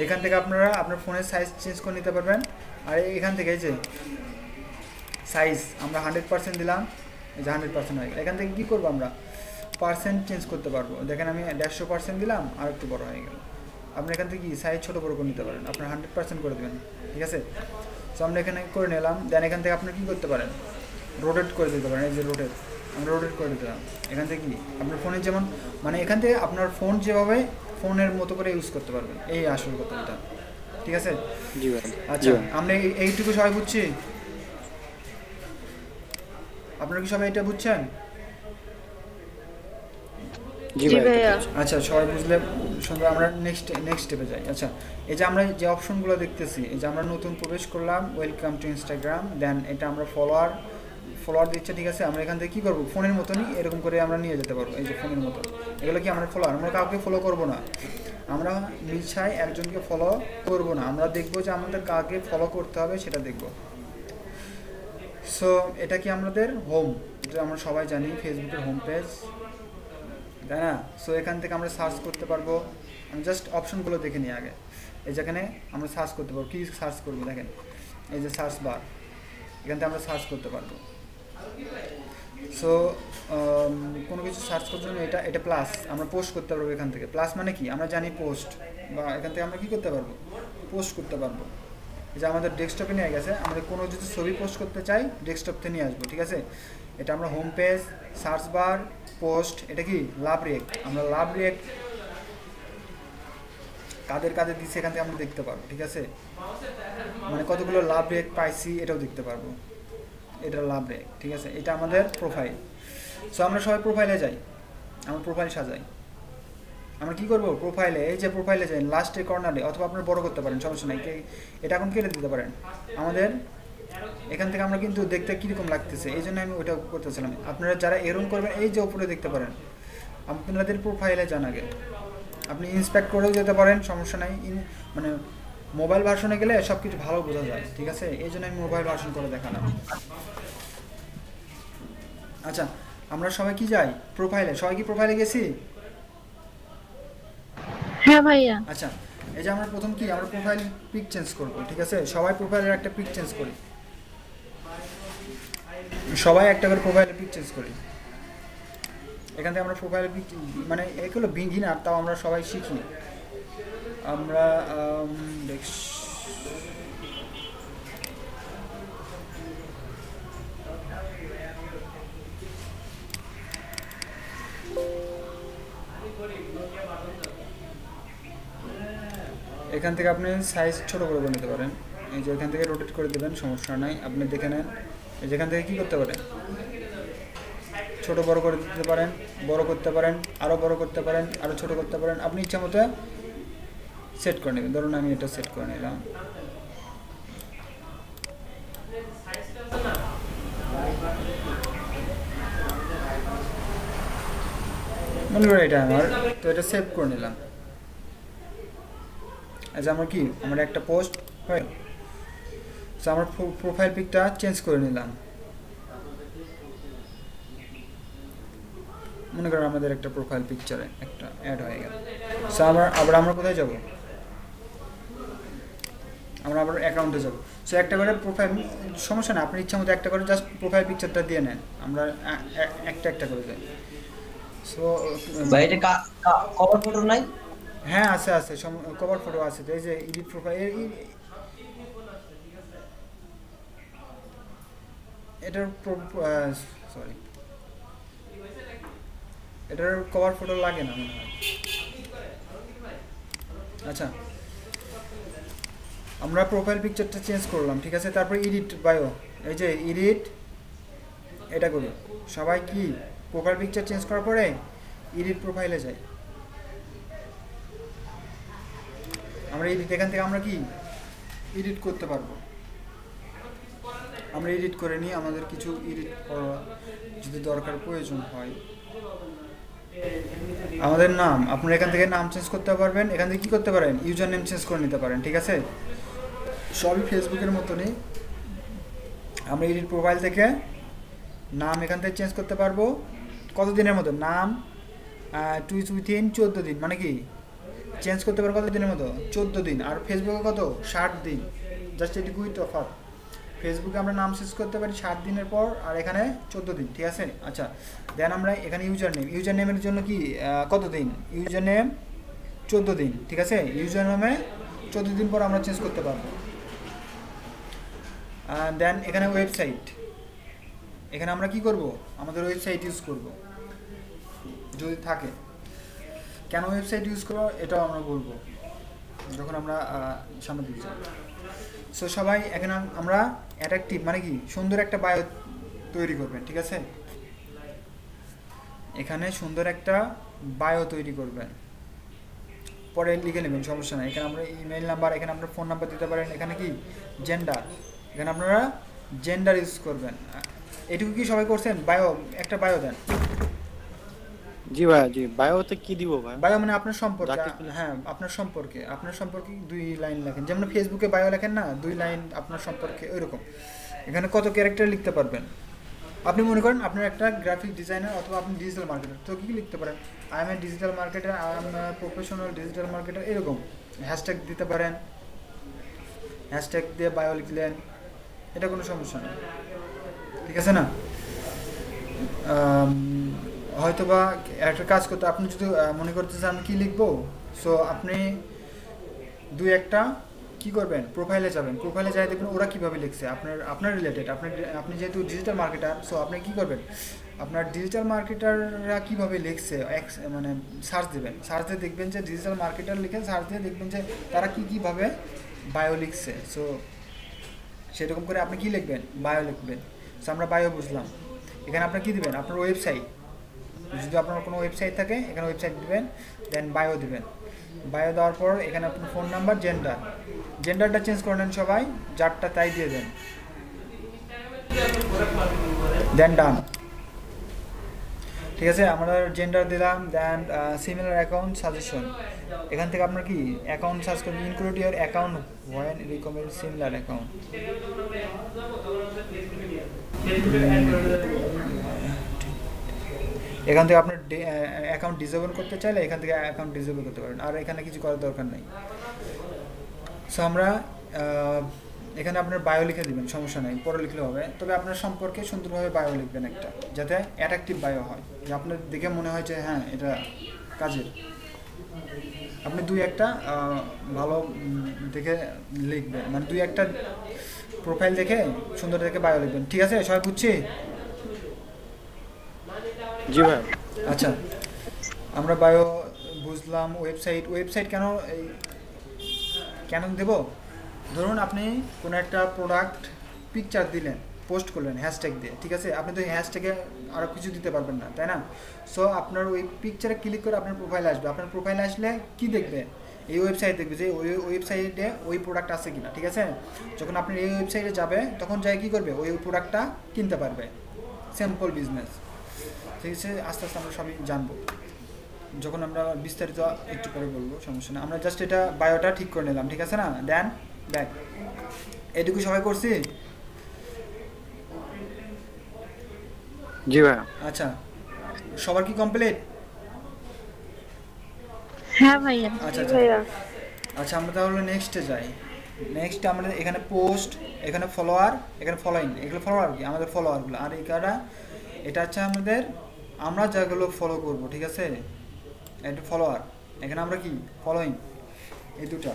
এখান থেকে আপনারা আপনার ফোনের সাইজ চেঞ্জ করে নিতে পারবেন। আর এখান থেকে এই যে সাইজ আমরা 100% দিলাম, এই যে 100% হয়ে গেল। এখান থেকে কী করবো, আমরা পার্সেন্ট চেঞ্জ করতে পারবো। দেখেন আমি 150% দিলাম, আর একটু বড় হয়ে গেল। আপনি এখান থেকে কি সাইজ ছোটো বড়ো করে নিতে পারেন, আপনার 100% করে দেবেন, ঠিক আছে। তো আমরা এখানে করে নিলাম, দেন এখান থেকে আপনি কী করতে পারেন, রোটেট করে দিতে পারেন। এই যে রোটেট, আমরা রোটেট করে দিলাম। এখান থেকে কি আপনার ফোনের যেমন, মানে এখান থেকে আপনার ফোন যেভাবে ফোনের মতো করে ইউজ করতে পারবেন, এই আসল কথা এটা, ঠিক আছে। জি ভাই। আচ্ছা আমরা এইটুকু সবাই বুঝছি, আপনারা কি সবাই এটা বুঝছেন? জি জি ভাই। ভাইয়া। আচ্ছা সবাই বুঝলে সুন্দর, আমরা নেক্সট স্টেপে যাই। আচ্ছা এই যে আমরা যে অপশনগুলো দেখতেছি, এই যে আমরা নতুন প্রবেশ করলাম, ওয়েলকাম টু ইনস্টাগ্রাম, দেন এটা আমরা ফলোয়ার দিচ্ছে, ঠিক আছে। আমরা এখান থেকে কী করবো, ফোনের মতনই এরকম করে আমরা নিয়ে যেতে পারবো, এই যে ফোনের মতো। এগুলো কি আমরা ফলোয়ার, আমরা কাউকে ফলো করবো না, আমরা নিশ্চয় একজনকে ফলো করবো না, আমরা দেখবো যে আমাদের কাকে ফলো করতে হবে সেটা দেখবো। সো এটা কি আমাদের হোম, এটা আমরা সবাই জানি ফেসবুকের হোম পেজ, তাই না। সো এখান থেকে আমরা সার্চ করতে পারবো, আমি জাস্ট অপশনগুলো দেখে নিই আগে। এই যেখানে আমরা সার্চ করতে পারবো, কী সার্চ করবো দেখেন, এই যে সার্চ বার, এখান থেকে আমরা সার্চ করতে পারবো। সো কোনো কিছু সার্চ করার জন্য এটা প্লাস, আমরা পোস্ট করতে পারবো এখান থেকে। প্লাস মানে কি, আমরা জানি পোস্ট, বা এখান থেকে আমরা কী করতে পারবো, পোস্ট করতে পারবো। যে আমাদের ডেস্কটপে নিয়ে গেছে, আমরা কোনো যদি ছবি পোস্ট করতে চাই ডেস্কটপতে নিয়ে আসবো, ঠিক আছে। এটা আমরা home page, search bar, post, এটা কি লাভ রিয়েক্ট, আমরা লাভ রিয়েক্ট কাদের দিচ্ছে এখান থেকে আমরা দেখতে পারবো, ঠিক আছে। মানে কতগুলো লাভ রিয়েক্ট পাইছি এটাও দেখতে পারবো, এটা লাভ রিয়েক্ট, ঠিক আছে। এটা আমাদের প্রোফাইল। সো আমরা সবাই প্রোফাইলে যাই, আমরা প্রোফাইল সাজাই। আমরা কী করবো, প্রোফাইলে, এই যে প্রোফাইলে যাই লাস্টে কর্নারে, অথবা আপনারা বড় করতে পারেন, সমস্যা নাই, এটা এখন কেটে দিতে পারেন। আমাদের এখান থেকে আমরা কিন্তু দেখতে কীরকম লাগতেছে, এই জন্য আমি ওইটা করতেছিলাম। আপনারা যারা এরকম করবেন, এই যে উপরে দেখতে পারেন, আপনাদের প্রোফাইলে যান আগে, আপনি ইন্সপেক্ট করেও যেতে পারেন, সমস্যা নাই। মানে মোবাইল ভার্সনে গেলে সব কিছু ভালো বোঝা যায়, ঠিক আছে, এই জন্য আমি মোবাইল ভার্সন করে দেখালাম। আচ্ছা আমরা সবাই কি যাই প্রোফাইলে, সবাই কি প্রোফাইলে গেছি? হ্যাঁ ভাইয়া। আচ্ছা এই যে আমরা প্রথম কি, আমরা প্রোফাইল পিক চেঞ্জ করবো, ঠিক আছে। সবাই প্রোফাইলের একটা পিক চেঞ্জ করি, সবাই একটা করে প্রোফাইলের পিক চেঞ্জ করি। এখান থেকে আমরা প্রোফাইলের পিক, মানে এগুলো বিগিনার, তাও আমরা সবাই শিখি। আমরা এখান থেকে আপনি সাইজ ছোট করে নিতে পারেন, এই যে এখান থেকে রোটেট করে দেবেন, সমস্যা নাই। আপনি দেখে নেন, এই যেখান থেকে কী করতে পারেন, ছোট বড় করে দিতে পারেন, বড় করতে পারেন, আরও বড় করতে পারেন, আরও ছোট করতে পারেন, আপনি ইচ্ছা মতো সেট করে নেবেন। ধরুন আমি এটা সেট করে নিলাম, মনে করি এটা আমার, তো এটা সেভ করে নিলাম। আচ্ছা আমার কি, আমার একটা পোস্ট হয়। সো আমার প্রোফাইল পিকটা চেঞ্জ করে নিলাম। মনে করেন আমাদের একটা প্রোফাইল পিকচারে একটা অ্যাড হয়ে গেল। সো আমরা কোথায় যাব? আমরা আবার অ্যাকাউন্টে যাব। সো একটা করে প্রোফাইল, সমস্যা না, আপনার ইচ্ছা মতো একটা করে জাস্ট প্রোফাইল পিকচারটা দিয়ে নেন, আমরা একটা করে যাই। সো ভাই এটা কভার ফটো নাই? হ্যাঁ আছে কভার ফটো আছে। এই যে এডিট প্রোফাইল, এটার সরি এটার কভার ফটো লাগে না মনে হয়। আচ্ছা, আমরা প্রোফাইল পিকচারটা চেঞ্জ করলাম, ঠিক আছে। তারপর এডিট বায়ো, এই যে এডিট, এটা করি। সবাই কি প্রোফাইল পিকচার চেঞ্জ করার পরে এডিট প্রোফাইলে যাই। আমরা এডিট, এখান থেকে আমরা কি এডিট করতে পারবো। আমরা এডিট করে নিই, আমাদের কিছু এডিট করা যদি দরকার প্রয়োজন হয়। আমাদের নাম, আপনারা এখান থেকে নাম চেঞ্জ করতে পারবেন। এখান থেকে কি করতে পারেন, ইউজার নেম চেঞ্জ করে নিতে পারেন, ঠিক আছে। সবই ফেসবুকের মতনই। আমরা এডিট প্রোফাইল থেকে নাম এখান থেকে চেঞ্জ করতে পারবো। কত দিনের মতো? নাম উইথিন 14 দিন, মানে কি চেঞ্জ করতে পারবো কত দিনের মতো? 14 দিন। আর ফেসবুকে কত? 60 দিন। জাস্ট এটুকুই তফাৎ। ফেসবুকে আমরা নাম চেঞ্জ করতে পারি 60 দিনের পর, আর এখানে 14 দিন, ঠিক আছে। আচ্ছা, দেন আমরা এখানে ইউজার নেমের জন্য কি কত দিন? ইউজার নেম 14 দিন, ঠিক আছে। ইউজার নেমে 14 দিন পর আমরা চেঞ্জ করতে পারবো। দেন এখানে ওয়েবসাইট, এখানে আমরা কি করব, আমাদের ওয়েবসাইট ইউজ করব যদি থাকে। কেন ওয়েবসাইট ইউজ করবো এটাও আমরা বলবো যখন আমরা সামনে দিকে যাব। সো সবাই এখানে আমরা অ্যাট্রাকটিভ, মানে কি সুন্দর একটা বায়ো তৈরি করবেন, ঠিক আছে। এখানে সুন্দর একটা বায়ো তৈরি করবেন, পরে লিখে নেবেন, সমস্যা নাই। এখানে আমরা ইমেল নাম্বার, এখানে আপনার ফোন নাম্বার দিতে পারেন। এখানে কি জেন্ডার, এখানে আপনারা জেন্ডার ইউজ করবেন। এটুকু কি সবাই করছেন? বায়ো, একটা বায়ো দেন। জি ভাই, জি। বায়োতে কি দিব ভাই? বায়ো মানে আপনার সম্পর্কে, হ্যাঁ আপনার সম্পর্কে 2 লাইন লেখেন। যেমন ফেসবুকে বায়ো লেখেন না, 2 লাইন আপনার সম্পর্কে, ওইরকম। এখানে কত ক্যারেক্টার লিখতে পারবেন? আপনি মনে করেন আপনার একটা গ্রাফিক ডিজাইনার অথবা আপনি ডিজিটাল মার্কেটার, তো কি লিখতে পারেন? I M A digital marketer, I am professional digital marketer, এরকম হ্যাশট্যাগ দিতে পারেন। হ্যাশট্যাগ দিয়ে বায়ো লিখলেন, এটা কোনো সমস্যা নেই, ঠিক আছে না। হয়তোবা একটা কাজ করতে, আপনি যদি মনে করতেছেন আমি কি লিখবো, সো আপনি 2-1টা কি করবেন, প্রোফাইলে যাবেন। প্রোফাইলে যাই দেখবেন ওরা কীভাবে লিখছে, আপনার রিলেটেড। আপনি যেহেতু ডিজিটাল মার্কেটার, সো আপনি কী করবেন, আপনার ডিজিটাল মার্কেটাররা কীভাবে লিখছে মানে সার্চ দেবেন। সার্চ দিয়ে দেখবেন যে ডিজিটাল মার্কেটার লিখে, সার্চ দিয়ে দেখবেন যে তারা কীভাবে বায়ো লিখছে। সো সেরকম করে আপনি কি লিখবেন, বায়ো লিখবেন। সো আমরা বায়ো বুঝলাম। এখানে আপনার কী দেবেন, আপনার ওয়েবসাইট, যদি আপনার কোনো ওয়েবসাইট থাকে এখানে ওয়েবসাইট দিবেন, দেন বায়ো দিবেন। বায়ো দেওয়ার পর এখানে আপনার ফোন নাম্বার, জেন্ডারটা চেঞ্জ করে নেন সবাই, যারটা তাই দিয়ে দেন, দেন ডান, ঠিক আছে। আমরা জেন্ডার দিলাম। দেন সিমিলার অ্যাকাউন্ট সাজেশন, এখান থেকে আপনার কি অ্যাকাউন্ট সার্চ করবেন, include your account when recommend similar account. এখান থেকে আপনার অ্যাকাউন্ট ডিসেবল করতে চাইলে এখান থেকে অ্যাকাউন্ট ডিসেবল করতে পারেন, আর এখানে কিছু করার দরকার নেই। সো আমরা এখানে আপনার বায়ো লিখে দিবেন, সমস্যা নেই, পরে লিখলে হবে। তবে আপনার সম্পর্কে সুন্দরভাবে বায়ো লিখবেন একটা, যাতে অ্যাট্রাকটিভ বায়ো হয়, যে আপনার দেখে মনে হয় যে হ্যাঁ এটা কাজের। আপনি 2-1টা ভালো দেখে লিখবেন, মানে 2-1টা প্রোফাইল দেখে সুন্দর দেখে বায়ো লিখবেন, ঠিক আছে। সবাই বুঝছি? জি ভাই। আচ্ছা, আমরা বায়ো বুঝলাম। ওয়েবসাইট কেন দেব? ধরুন আপনি কোনো একটা প্রোডাক্ট পিকচার দিলেন, পোস্ট করলেন হ্যাশট্যাগ দিয়ে, ঠিক আছে। আপনি তো হ্যাশট্যাগে আরও কিছু দিতে পারবেন না, তাই না। সো আপনার ওই পিকচারে ক্লিক করে আপনার প্রোফাইলে আসবে। আপনার প্রোফাইলে আসলে কি দেখবে, এই ওয়েবসাইট দেখবে যে ওই ওয়েবসাইটে ওই প্রোডাক্ট আছে কিনা, ঠিক আছে। যখন আপনি এই ওয়েবসাইটে যাবে তখন যাই কী করবে, ওই প্রোডাক্টটা কিনতে পারবে। সিম্পল বিজনেস, ঠিক আছে। আস্তে আস্তে আমরা সবই জানবো, যখন আমরা বিস্তারিত একটু পরে বলবো, সমস্যা না। আমরা জাস্ট এটা বায়োটা ঠিক করে নিলাম, ঠিক আছে না। দেন ব্যাক এটুকু সবাই করছি? জি ভাইয়া। আচ্ছা, সবার কি কমপ্লিট? হ্যাঁ ভাইয়া। আচ্ছা আচ্ছা আচ্ছা, আমরা তাহলে নেক্সটে যাই। নেক্সট আমাদের এখানে পোস্ট, এখানে ফলোয়ার, এখানে ফলোইং, এগুলো ফলোয়ার কি আমাদের ফলোয়ারগুলো, আর এটা হচ্ছে আমাদের আমরা যেগুলো ফলো করব, ঠিক আছে? এটা ফলোয়ার, এখানে আমরা কি ফলোইং, এই দুটো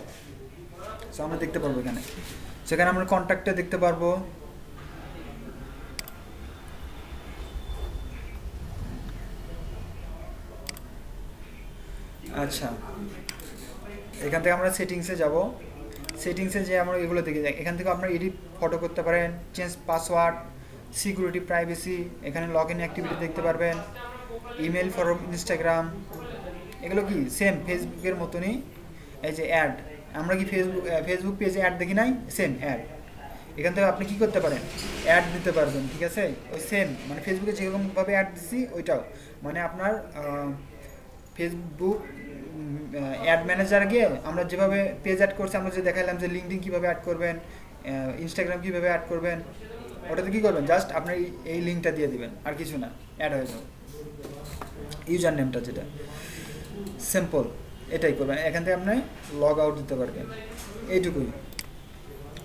সো আমরা দেখতে পারবো এখানে। সেখানে আমরা কন্ট্যাক্টে দেখতে পারবো, আচ্ছা এখান থেকে আমরা সেটিংসে যাব। সেটিংসে যে আমরা এগুলো দেখে যাই, এখান থেকে আপনারা এডিট ফটো করতে পারেন, চেঞ্জ পাসওয়ার্ড, সিকিউরিটি, প্রাইভেসি, এখানে লগ ইন অ্যাক্টিভিটি দেখতে পারবেন, ইমেল ফর ইনস্টাগ্রাম, এগুলো কি সেম ফেসবুকের মতনই। এই যে অ্যাড, আমরা কি ফেসবুক পেজে অ্যাড দেখি নাই, সেম অ্যাড। এখান থেকে আপনি কি করতে পারেন, অ্যাড দিতে পারবেন, ঠিক আছে? ওই সেম মানে ফেসবুকে যেরকমভাবে অ্যাড দিচ্ছি ওইটাও, মানে আপনার ফেসবুক অ্যাড ম্যানেজার গিয়ে আমরা যেভাবে পেজ অ্যাড করছি, আমরা যে দেখাইলাম যে লিঙ্কডিন কীভাবে অ্যাড করবেন, ইনস্টাগ্রাম কীভাবে অ্যাড করবেন, ওটাতে কী করবেন, জাস্ট আপনি এই লিঙ্কটা দিয়ে দিবেন, আর কিছু না, অ্যাড হয়ে যাবে। ইউজার নেমটা যেটা সিম্পল, এটাই করবেন। এখান থেকে আপনি লগ আউট দিতে পারবেন, এইটুকুই।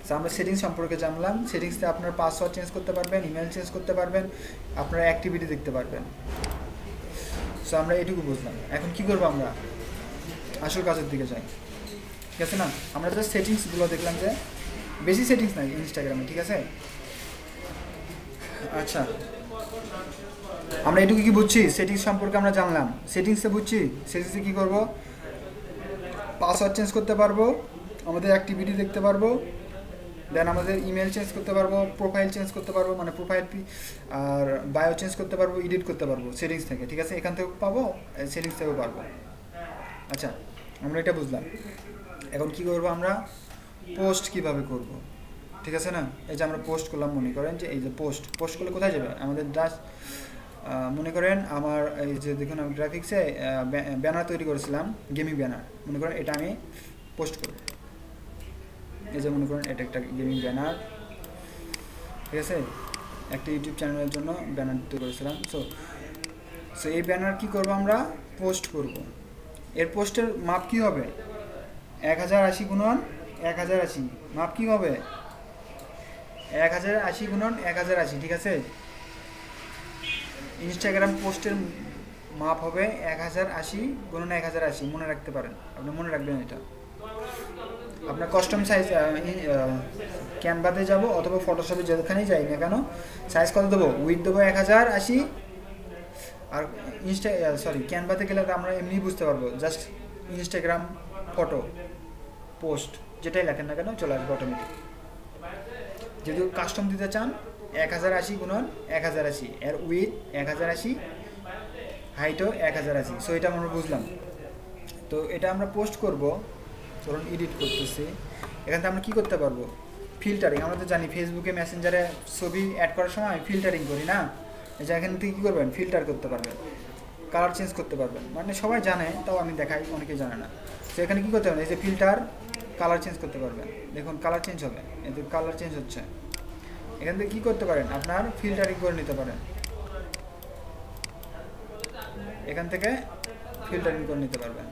সো আমরা সেটিংস সম্পর্কে জানলাম। সেটিংসে আপনার পাসওয়ার্ড চেঞ্জ করতে পারবেন, ইমেল চেঞ্জ করতে পারবেন, আপনার অ্যাক্টিভিটি দেখতে পারবেন। সো আমরা এটুকু বুঝলাম। এখন কি করবো, আমরা আসল কাজের দিকে যাই, ঠিক আছে না? আমরা জাস্ট সেটিংসগুলো দেখলাম, যে বেশি সেটিংস নাই ইনস্টাগ্রামে, ঠিক আছে? আচ্ছা, আমরা এটুকু কি বুঝছি, সেটিংস সম্পর্কে আমরা জানলাম। সেটিংসে বুঝছি, সেটিংসে কী করবো, পাসওয়ার্ড চেঞ্জ করতে পারবো, আমাদের অ্যাক্টিভিটি দেখতে পারবো, দেন আমাদের ইমেল চেঞ্জ করতে পারবো, প্রোফাইল চেঞ্জ করতে পারবো, মানে প্রোফাইল আর বায়ো চেঞ্জ করতে পারবো, এডিট করতে পারবো সেটিংস থেকে, ঠিক আছে? এখান থেকেও পাবো, সেটিংস থেকেও পারবো। আচ্ছা, আমরা এটা বুঝলাম। এখন কি করবো, আমরা পোস্ট কিভাবে করব, ঠিক আছে না? এই যে আমরা পোস্ট করলাম, মনে করেন যে এই যে পোস্ট করলে কোথায় যাবে, আমাদের জাস্ট মনে করেন আমার এই যে দেখুন আমি গ্রাফিক্সে ব্যানার তৈরি করেছিলাম, গেমিং ব্যানার, মনে করেন এটা আমি পোস্ট করব। এই যে মনে করেন এটা একটা গেমিং ব্যানার, ঠিক আছে? একটা ইউটিউব চ্যানেলের জন্য ব্যানার তৈরি করেছিলাম। সো এই ব্যানার কি করব, আমরা পোস্ট করব। এর পোস্টের মাপ কি হবে, 1080 গুণন 1080, মাপ কি হবে 1080 গুণন 1080, ঠিক আছে? ইনস্টাগ্রাম পোস্টের মাপ হবে 1080 গুণন 1080, মনে রাখতে পারেন, আপনি মনে রাখবেন এটা। আপনার কাস্টম সাইজ ক্যানভাতে যাব অথবা ফটোশপে যেখানেই যাই না কেন, সাইজ কত দেবো, উইথ দেবো 1080, আর ক্যানভাতে গেলে আমরা এমনি বুঝতে পারবো, জাস্ট ইনস্টাগ্রাম ফটো পোস্ট যেটাই লেখেন না কেন চলে আসবে অটোমেটিক। যদি কাস্টম দিতে চান 1080 গুণন 1080, এর উইথ 1080, হাইটও 1080। সো এটা আমরা বুঝলাম। তো এটা আমরা পোস্ট করব, ধরুন এডিট করতেছি। এখান থেকে আমরা কী করতে পারবো, ফিল্টারিং। আমরা তো জানি ফেসবুকে মেসেঞ্জারে ছবি অ্যাড করার সময় ফিল্টারিং করি না, এখান থেকে কী করবেন, ফিল্টার করতে পারবেন, কালার চেঞ্জ করতে পারবেন। মানে সবাই জানে, তাও আমি দেখাই, অনেকে জানে না। তো এখানে কী করতে পারবেন, এই যে ফিল্টার, কালার চেঞ্জ করতে পারবেন। দেখুন কালার চেঞ্জ হবে, এই যে কালার চেঞ্জ হচ্ছে। এখান থেকে কী করতে পারেন, আপনার ফিল্টারিং করে নিতে পারেন, এখান থেকে ফিল্টারিং করে নিতে পারবেন।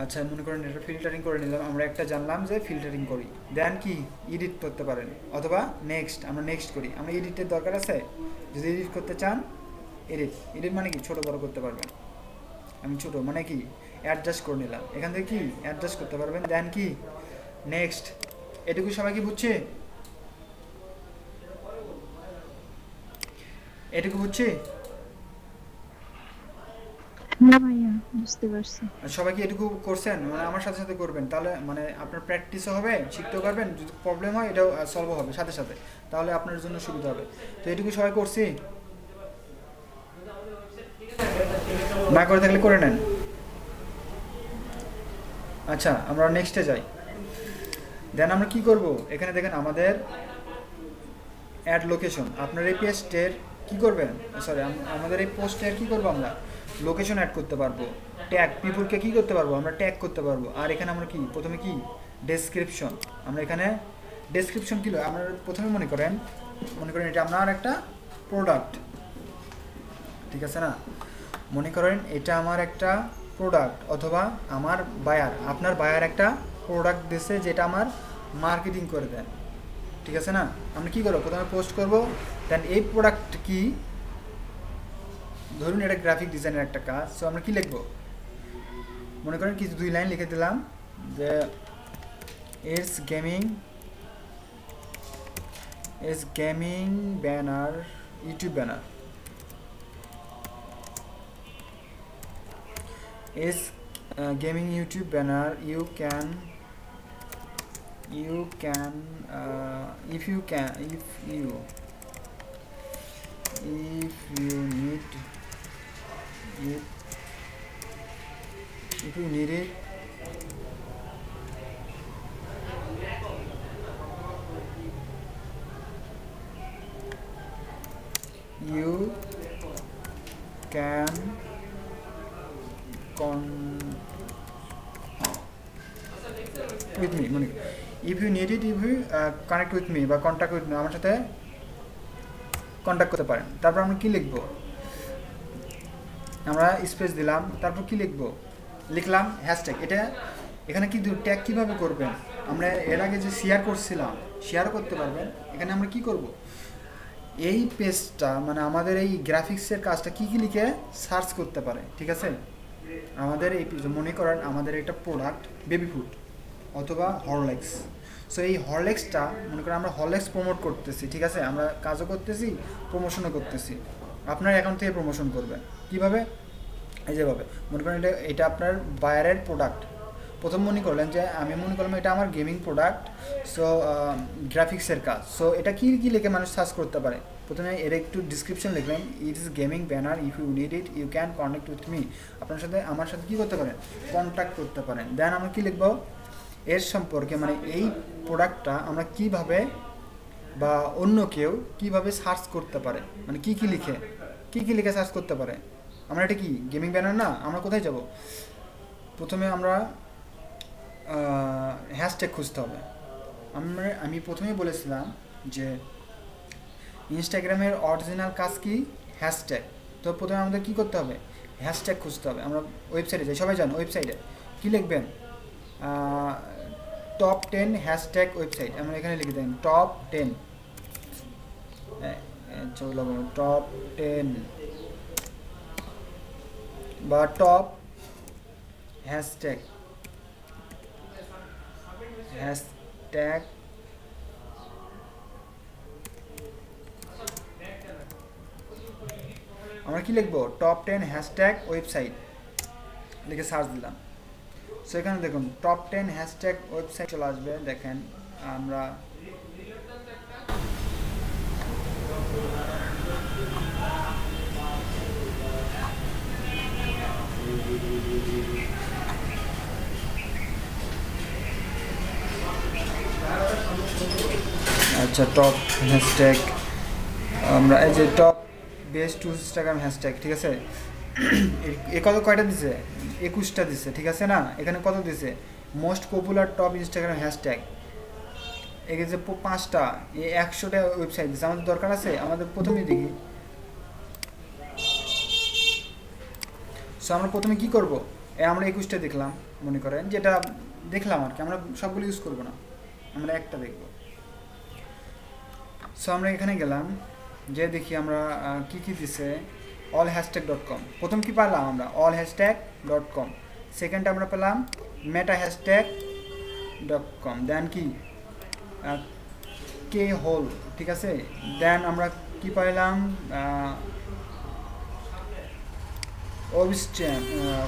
আচ্ছা মনে করেন এটা ফিল্টারিং করে নিলাম, আমরা একটা জানলাম যে ফিল্টারিং করি, দেন কি এডিট করতে পারেন, অথবা নেক্সট, আমরা নেক্সট করি। আমরা এডিটের দরকার আছে, যদি এডিট করতে চান এডিট মানে কি ছোট বড় করতে পারবেন। আমি ছোট মানে কি অ্যাডজাস্ট করে নিলাম, এখান থেকে কি অ্যাডজাস্ট করতে পারবেন, দেন কি নেক্সট। এটুকু সবাই কি বুঝছে, এটুকু বুঝছি? না ভাইয়া বুঝতে পারছি। সবাই কি এটুকু করছেন, মানে আমার সাথে সাথে করবেন, তাহলে মানে আপনার প্র্যাকটিসও হবে, শিখতেও পারবেন, যদি প্রবলেম হয় এটাও সলভ হবে সাথে সাথে, তাহলে আপনার জন্য সুবিধা হবে। তো এটুকু সবাই করছি, না করে থাকলে করে নেন। আচ্ছা আমরা নেক্সটে যাই। দেন আমরা কি করব, এখানে দেখেন আমাদের অ্যাড লোকেশন। আপনার এই পেজের কি করবেন, সরি আমাদের এই পোস্টের কি করব, আমরা লোকেশন অ্যাড করতে পারবো, ট্যাগ পিপলকে কি করতে পারবো আমরা ট্যাগ করতে পারবো। আর এখানে আমরা কি প্রথমে কি ডেসক্রিপশন, আমরা এখানে ডেসক্রিপশন কি আমরা প্রথমে মনে করেন এটা আপনার একটা প্রোডাক্ট, ঠিক আছে না, মনে করেন এটা আমার একটা প্রোডাক্ট অথবা আমার বায়ার, আপনার বায়ার একটা প্রোডাক্ট দিয়েছে যেটা আমার মার্কেটিং করে দেন, ঠিক আছে না। আমরা কী করবো প্রথমে পোস্ট করবো, দেন এই প্রোডাক্ট কি, ধরুন এটা গ্রাফিক ডিজাইনের একটা কাজ। সো আমরা কি লিখবো, মনে করেন কিছু 2 লাইন লিখে দিলাম যে it's gaming banner, YouTube banner is gaming YouTube banner. You can if you need it, you can with me, মানে if you need it, if you connect with me বা contact with me, আমার সাথে contact করতে পারেন। তারপর আমরা কি লিখবো, আমরা স্পেস দিলাম, তারপর কি লিখবো, লিখলাম হ্যাশট্যাগ। এটা এখানে কি ট্যাগ কিভাবে করবেন, আমরা এর আগে যে শেয়ার করছিলাম শেয়ার করতে পারবেন। এখানে আমরা কি করব, এই পেজটা মানে আমাদের এই গ্রাফিক্সের কাজটা কি কি লিখে সার্চ করতে পারে, ঠিক আছে। আমাদের এই মনে করেন আমাদের একটা প্রোডাক্ট বেবি ফুড অথবা হরলিক্স। সো এই হরলিক্সটা মনে করেন আমরা হরলিক্স প্রমোট করতেছি, ঠিক আছে, আমরা কাজও করতেছি প্রমোশনও করতেছি। আপনার অ্যাকাউন্ট থেকে প্রমোশন করবেন কীভাবে, এই যেভাবে মনে করেন এটা আপনার বায়ারের প্রোডাক্ট। প্রথম মনে করলেন যে আমি মনে করলাম এটা আমার গেমিং প্রোডাক্ট, সো গ্রাফিক্সের কাজ। সো এটা কী কী লিখে মানুষ সার্চ করতে পারে, প্রথমে এর একটু ডিসক্রিপশন লিখলেন, it is gaming banner, if you need it you can contact with me, আপনার সাথে আমার সাথে কী করতে পারেন, কন্ট্যাক্ট করতে পারেন। দেন আমরা কী লিখবো এর সম্পর্কে, মানে এই প্রোডাক্টটা আমরা কিভাবে বা অন্য কেউ কিভাবে সার্চ করতে পারে, মানে কী কী লিখে সার্চ করতে পারে। আমরা এটা কি গেমিং ব্যানার না, আমরা কোথায় যাব, প্রথমে আমরা হ্যাশট্যাগ খুঁজতে হবে। আমি প্রথমেই বলেছিলাম যে ইনস্টাগ্রামের অরিজিনাল কাজ কি হ্যাশট্যাগ। তো প্রথমে আমাদের কী করতে হবে, হ্যাশট্যাগ খুঁজতে হবে। আমরা ওয়েবসাইটে যাই, সবাই জানো ওয়েবসাইটে কী লিখবেন, টপ 10 হ্যাশট্যাগ ওয়েবসাইট। আমরা এখানে লিখে দেন টপ 10, চলো টপ 10 বা টপ হ্যাশট্যাগ আমরা কি লিখবো, টপ 10 হ্যাশট্যাগ ওয়েবসাইট লিখে সার্চ দিলাম। সো এখানে দেখুন টপ 10 হ্যাশট্যাগ ওয়েবসাইট চলে আসবে। দেখেন আমরা আচ্ছা টপ হ্যাশট্যাগ, আমরা এই যে top best to Instagram hashtag, ঠিক আছে। এ কয়টা দিছে, 21টা দিছে, ঠিক আছে না। এখানে কত দিছে, most popular top Instagram hashtag, এই যে 5টা, এই 100টা ওয়েবসাইট দিছে। আমাদের দরকার আছে, আমাদের প্রথমেই দেখি। সো আমরা প্রথমে কি করব, আমরা 21টা দেখলাম, মনে করেন যেটা দেখলাম আর কি, আমরা সবগুলো ইউজ করব না, আমরা একটা দেখব। সো আমরা এখানে গেলাম, যে দেখি আমরা কি কি দিছে, allhashtag.com। প্রথম কি পেলাম আমরা allhashtag.com, সেকেন্ড আমরা পেলাম metahashtag.com, দেন কি কে হোল, ঠিক আছে। দেন আমরা কি পাইলাম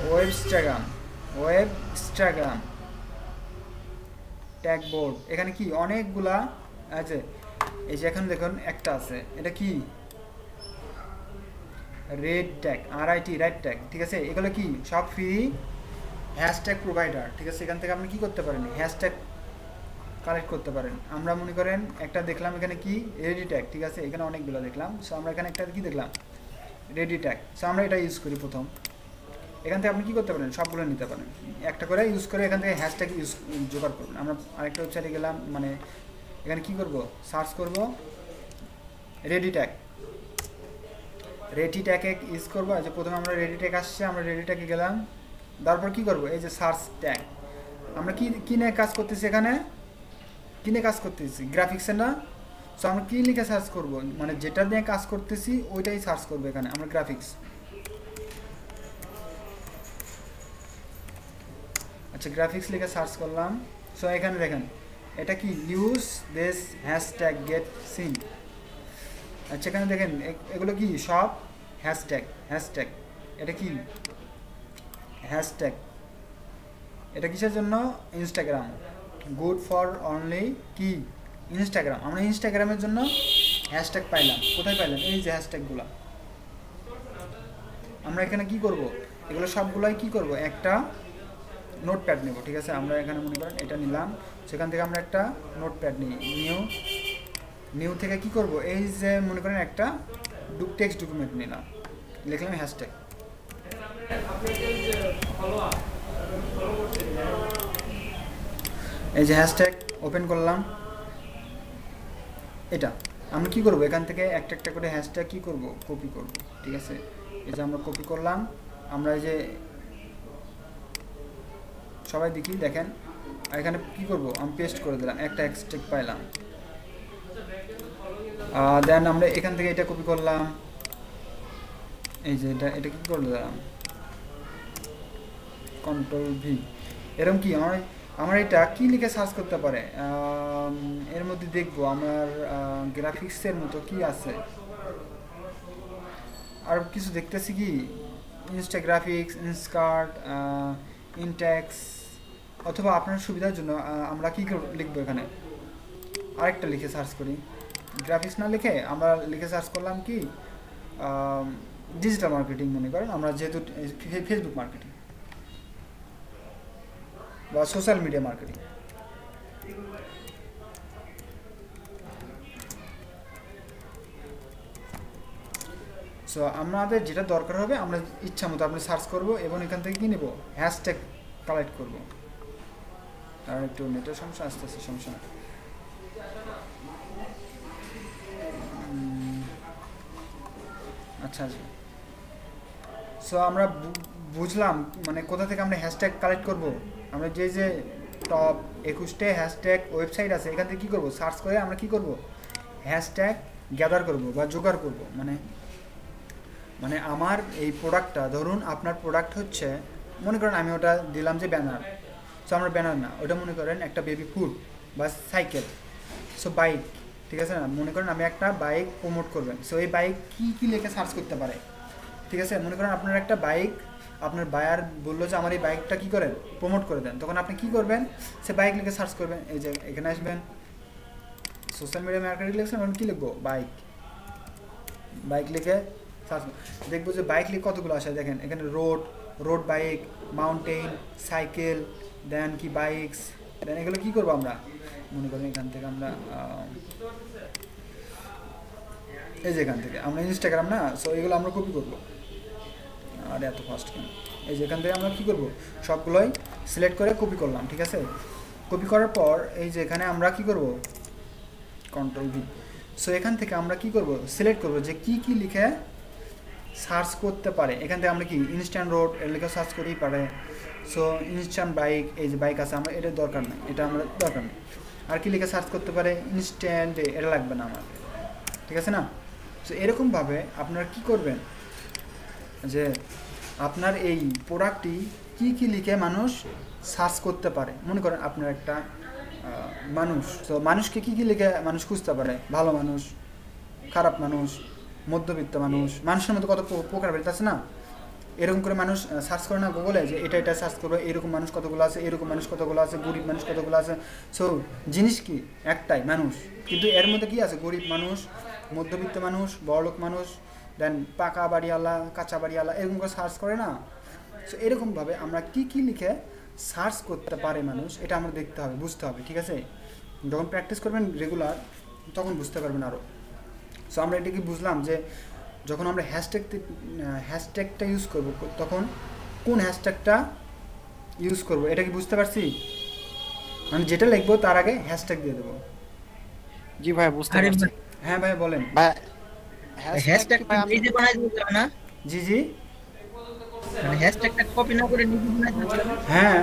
ওয়েবস্টাগ্রাম ট্যাগ বোর্ড। এখানে কি অনেকগুলা আছে, এই যে এখানে দেখুন একটা আছে, এটা কি red tag, RIT right tag, ঠিক আছে। এগুলো কি সব ফ্রি হ্যাশট্যাগ প্রোভাইডার, ঠিক আছে। এখান থেকে আপনি কি করতে পারেন, হ্যাশট্যাগ কালেক্ট করতে পারেন। আমরা মনে করেন একটা দেখলাম এখানে কি রেডি ট্যাগ, ঠিক আছে। এখানে অনেকগুলো দেখলাম। সো আমরা এখানে একটা কি দেখলাম, রেডি ট্যাগ। সো আমরা এটা ইউজ করি প্রথম, এখান থেকে আপনি কী করতে পারেন, সবগুলো নিতে পারেন, একটা করে ইউজ করে এখান থেকে হ্যাশট্যাগ জোগাড় করবেন। আমরা আরেকটা ওয়েবসাইটে গেলাম, মানে এখানে কী করব, সার্চ করব রেডি ট্যাগে ইউজ করবো। যে প্রথমে আমরা রেডি ট্যাগ আসছে, আমরা রেডি ট্যাগে গেলাম, তারপর কী করব, এই যে সার্চ ট্যাগ, আমরা কী নিয়ে কাজ করতেছি, এখানে কী নিয়ে কাজ করতেছি, গ্রাফিক্সে না। সো আমরা কী লিখে সার্চ করব, মানে যেটা নিয়ে কাজ করতেছি ওইটাই সার্চ করবো। এখানে আমরা গ্রাফিক্স, আচ্ছা গ্রাফিক্স লিখে সার্চ করলাম। সো এখানে দেখেন এটা কি, use this hashtag get seen. আচ্ছা এখানে দেখেন এগুলো কি সব হ্যাশট্যাগ। এটা কি হ্যাশট্যাগ, এটা কিসের জন্য, ইনস্টাগ্রাম, গুড ফর অনলি কি ইনস্টাগ্রাম। আমরা ইনস্টাগ্রামের জন্য হ্যাশট্যাগ পাইলাম, কোথায় পাইলাম, এই যে হ্যাশট্যাগুলো। আমরা এখানে কি করব, এগুলো সবগুলাই কি করব, একটা নোটপ্যাড নেব, ঠিক আছে। আমরা এখানে মনে করেন এটা নিলাম, সেখান থেকে আমরা একটা নোটপ্যাড নিই, নিউ থেকে কি করব, এই যে মনে করেন একটা টেক্সট ডকুমেন্ট নিলাম, লিখলাম হ্যাশট্যাগ। এই যে হ্যাশট্যাগ ওপেন করলাম, এটা আমরা কি করব, এখান থেকে একটা একটা করে হ্যাশট্যাগ কি করব, কপি করব, ঠিক আছে। এই যে আমরা কপি করলাম, আমরা এই যে সবাই দেখি দেখেন, আর এখানে কি করব, আমি পেস্ট করে দিলাম, একটা হ্যাশট্যাগ পাইলাম। দেন আমরা এখান থেকে এটা কপি করলাম, এই যে এটা কি করে দিলাম, কন্ট্রোল ভি। এরকম কি আমার এটা কি লিখে সার্চ করতে পারে, এর মধ্যে দেখবো আমার গ্রাফিক্সের মতো কি আছে, আর কিছু দেখতেছি কি, ইনস্টাগ্রাফিক্স, ইনস্কার্ট, ইনটেক্স, অথবা আপনার সুবিধার জন্য আমরা কি লিখবো, এখানে আরেকটা লিখে সার্চ করি, গ্রাফিক্স না লিখে আমরা লিখে সার্চ করলাম কি ডিজিটাল মার্কেটিং, মনে করেন আমরা যেহেতু ফেসবুক মার্কেটিং বা সোশ্যাল মিডিয়া মার্কেটিং। সো আমাদের যেটা দরকার হবে আমরা ইচ্ছা মতো আপনি সার্চ করব এবং এখান থেকে কি নেব, হ্যাশট্যাগ কালেক্ট করব। আর একটু নেটের সমস্যা আসতেছে, সমস্যা না। আচ্ছা আচ্ছা, সো আমরা বুঝলাম মানে কোথা থেকে আমরা হ্যাশট্যাগ কালেক্ট করব। আমরা যে টপ 21টে হ্যাশট্যাগ ওয়েবসাইট আছে, এখান থেকে কী করবো, সার্চ করে আমরা কি করব, হ্যাশট্যাগ গ্যাদার করব বা জোগাড় করব। মানে আমার এই প্রোডাক্টটা, ধরুন আপনার প্রোডাক্ট হচ্ছে, মনে করেন আমি ওটা দিলাম যে ব্যানার, সো আমরা ব্যানার না, ওটা মনে করেন একটা বেবি ফুড বা সাইকেল, সো বাইক, ঠিক আছে না, মনে করেন আমি একটা বাইক প্রমোট করবেন, সো এই বাইক কী লিখে সার্চ করতে পারে, ঠিক আছে। মনে করেন আপনার একটা বাইক, আপনার বায়ার বললো যে আমার এই বাইকটা কী করেন, প্রমোট করে দেন, তখন আপনি কী করবেন, সে বাইক লিখে সার্চ করবেন, এই যে এখানে আসবেন, সোশ্যাল মিডিয়া মার্কেটিং লিখছেন, আমি কী লিখবো, বাইক লিখে সার্চ, দেখবো যে বাইক লিখে কতগুলো আসে, দেখেন এখানে রোড বাইক, মাউন্টেন, সাইকেল, দেন কি বাইকস, দেন এগুলো কী করবো আমরা, মনে করেন এখান থেকে আমরা এই যে এখান থেকে আমরা ইনস্টাগ্রাম না, সো এগুলো আমরা কপি করবো। আর এত ফাস্ট কেন, এই যে এখান থেকে আমরা কী করবো, সবগুলোই সিলেক্ট করে কপি করলাম, ঠিক আছে। কপি করার পর এই যে এখানে আমরা কি করব, কন্ট্রোল ভি। সো এখান থেকে আমরা কি করব, সিলেক্ট করব যে কি লিখে সার্চ করতে পারে। এখান থেকে আমরা কি ইনস্ট্যান্ট রোড এর লিখে সার্চ করেই পারে। সো ইনস্ট্যান্ট বাইক, এই যে বাইক আছে, আমরা এটা দরকার নেই, এটা আমরা দরকার নেই। আর কি লিখে সার্চ করতে পারে, ইনস্ট্যান্ট, এটা লাগবে না আমার, ঠিক আছে না। সো এরকমভাবে আপনারা কি করবেন, যে আপনার এই প্রোডাক্টটি কি লিখে মানুষ সার্চ করতে পারে। মনে করেন আপনার একটা মানুষ, তো মানুষকে কি লিখে মানুষ খুঁজতে পারে, ভালো মানুষ, খারাপ মানুষ, মধ্যবিত্ত মানুষ, মানুষের মধ্যে কত প্রকার বেরোতে আছে না, এরকম করে মানুষ সার্চ করে না গুগলে, যে এটা সার্চ করবে, এরকম মানুষ কতগুলো আছে, এরকম মানুষ কতগুলো আছে, গরিব মানুষ কতগুলো আছে। সো জিনিস কি একটাই, মানুষ, কিন্তু এর মধ্যে কি আছে, গরিব মানুষ, মধ্যবিত্ত মানুষ, বড়লোক মানুষ, দেন পাকা বাড়িওয়ালা, কাঁচা বাড়িওয়ালা, এরকম করে সার্চ করে না। সো এরকমভাবে আমরা কি লিখে সার্চ করতে পারে মানুষ, এটা আমরা দেখতে হবে, বুঝতে হবে, ঠিক আছে। যখন প্র্যাকটিস করবেন রেগুলার, তখন বুঝতে পারবেন আরও। সো আমরা এটাকে বুঝলাম যে যখন আমরা হ্যাশট্যাগটা ইউজ করব, তখন কোন হ্যাশট্যাগটা ইউজ করব, এটা কি বুঝতে পারছি? মানে যেটা লিখবো তার আগে হ্যাশট্যাগ দিয়ে দেবো। জি ভাই বুঝতে আরে পারছি। হ্যাঁ ভাই বলেন। ভাই হ্যাশট্যাগটা নিজে বানাই দিলাম না, জি জি মানে হ্যাশট্যাগটা কপি না করে নিজে বানাই দিলাম। হ্যাঁ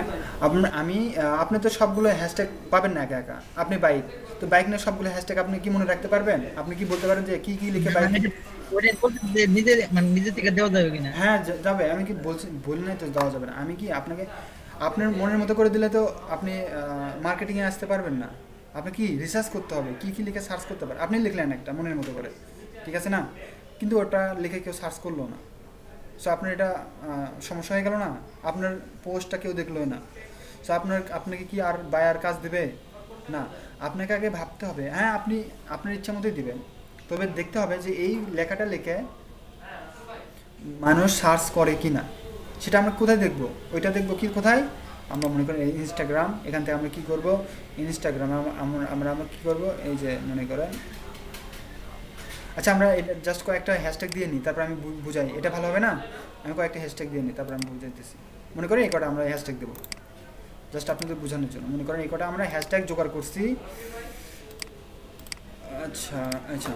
আপনি তো সবগুলো হ্যাশট্যাগ পাবেন না একা একা। আপনি বাইক, তো বাইক নিয়ে সবগুলো হ্যাশট্যাগ আপনি কি মনে রাখতে পারবেন? আপনি কি বলতে পারেন যে কি কি লিখে বাইক? ওটা বলতে যে নিজে মানে নিজে থেকে দেওয়া যাবে কিনা? হ্যাঁ যাবে। আমি কি বলি নাই তো দেওয়া যাবে না। আমি কি আপনাকে আপনার মনের মতো করে দিলে তো আপনি মার্কেটিংয়ে আসতে পারবেন না। আপনি কি রিসার্চ করতে হবে, কি কি লিখে সার্চ করতে পারেন। আপনি লিখলেন একটা মনের মতো করে, ঠিক আছে না, কিন্তু ওটা লিখে কেউ সার্চ করলো না, সো আপনার এটা সমস্যা হয়ে গেল না, আপনার পোস্টটা কেউ দেখলোই না, সো আপনাকে কি আর বায়ার কাজ দেবে না। আপনাকে আগে ভাবতে হবে, হ্যাঁ আপনি আপনার ইচ্ছা মতোই দিবেন, তবে দেখতে হবে যে এই লেখাটা লিখে মানুষ সার্চ করে কি না। সেটা আমরা কোথায় দেখবো? ওইটা দেখবো কি কোথায়? আমরা মনে করেন ইনস্টাগ্রাম, এখান থেকে আমরা কী করবো, ইনস্টাগ্রামে আমরা কী করবো, এই যে মনে করেন, আচ্ছা আমরা এটা জাস্ট কয়েকটা হ্যাশট্যাগ দিয়ে নিই, তারপর আমি বুঝাই, এটা ভালো হবে না? আমি কয়েকটা হ্যাশট্যাগ দিয়ে নিই, তারপর আমি বুঝাইতেছি। মনে করেন এই কটা আমরা হ্যাশট্যাগ দেবো জাস্ট আপনাদের বোঝানোর জন্য। মনে করেন এই কটা আমরা হ্যাশট্যাগ জোগাড় করছি। আচ্ছা আচ্ছা,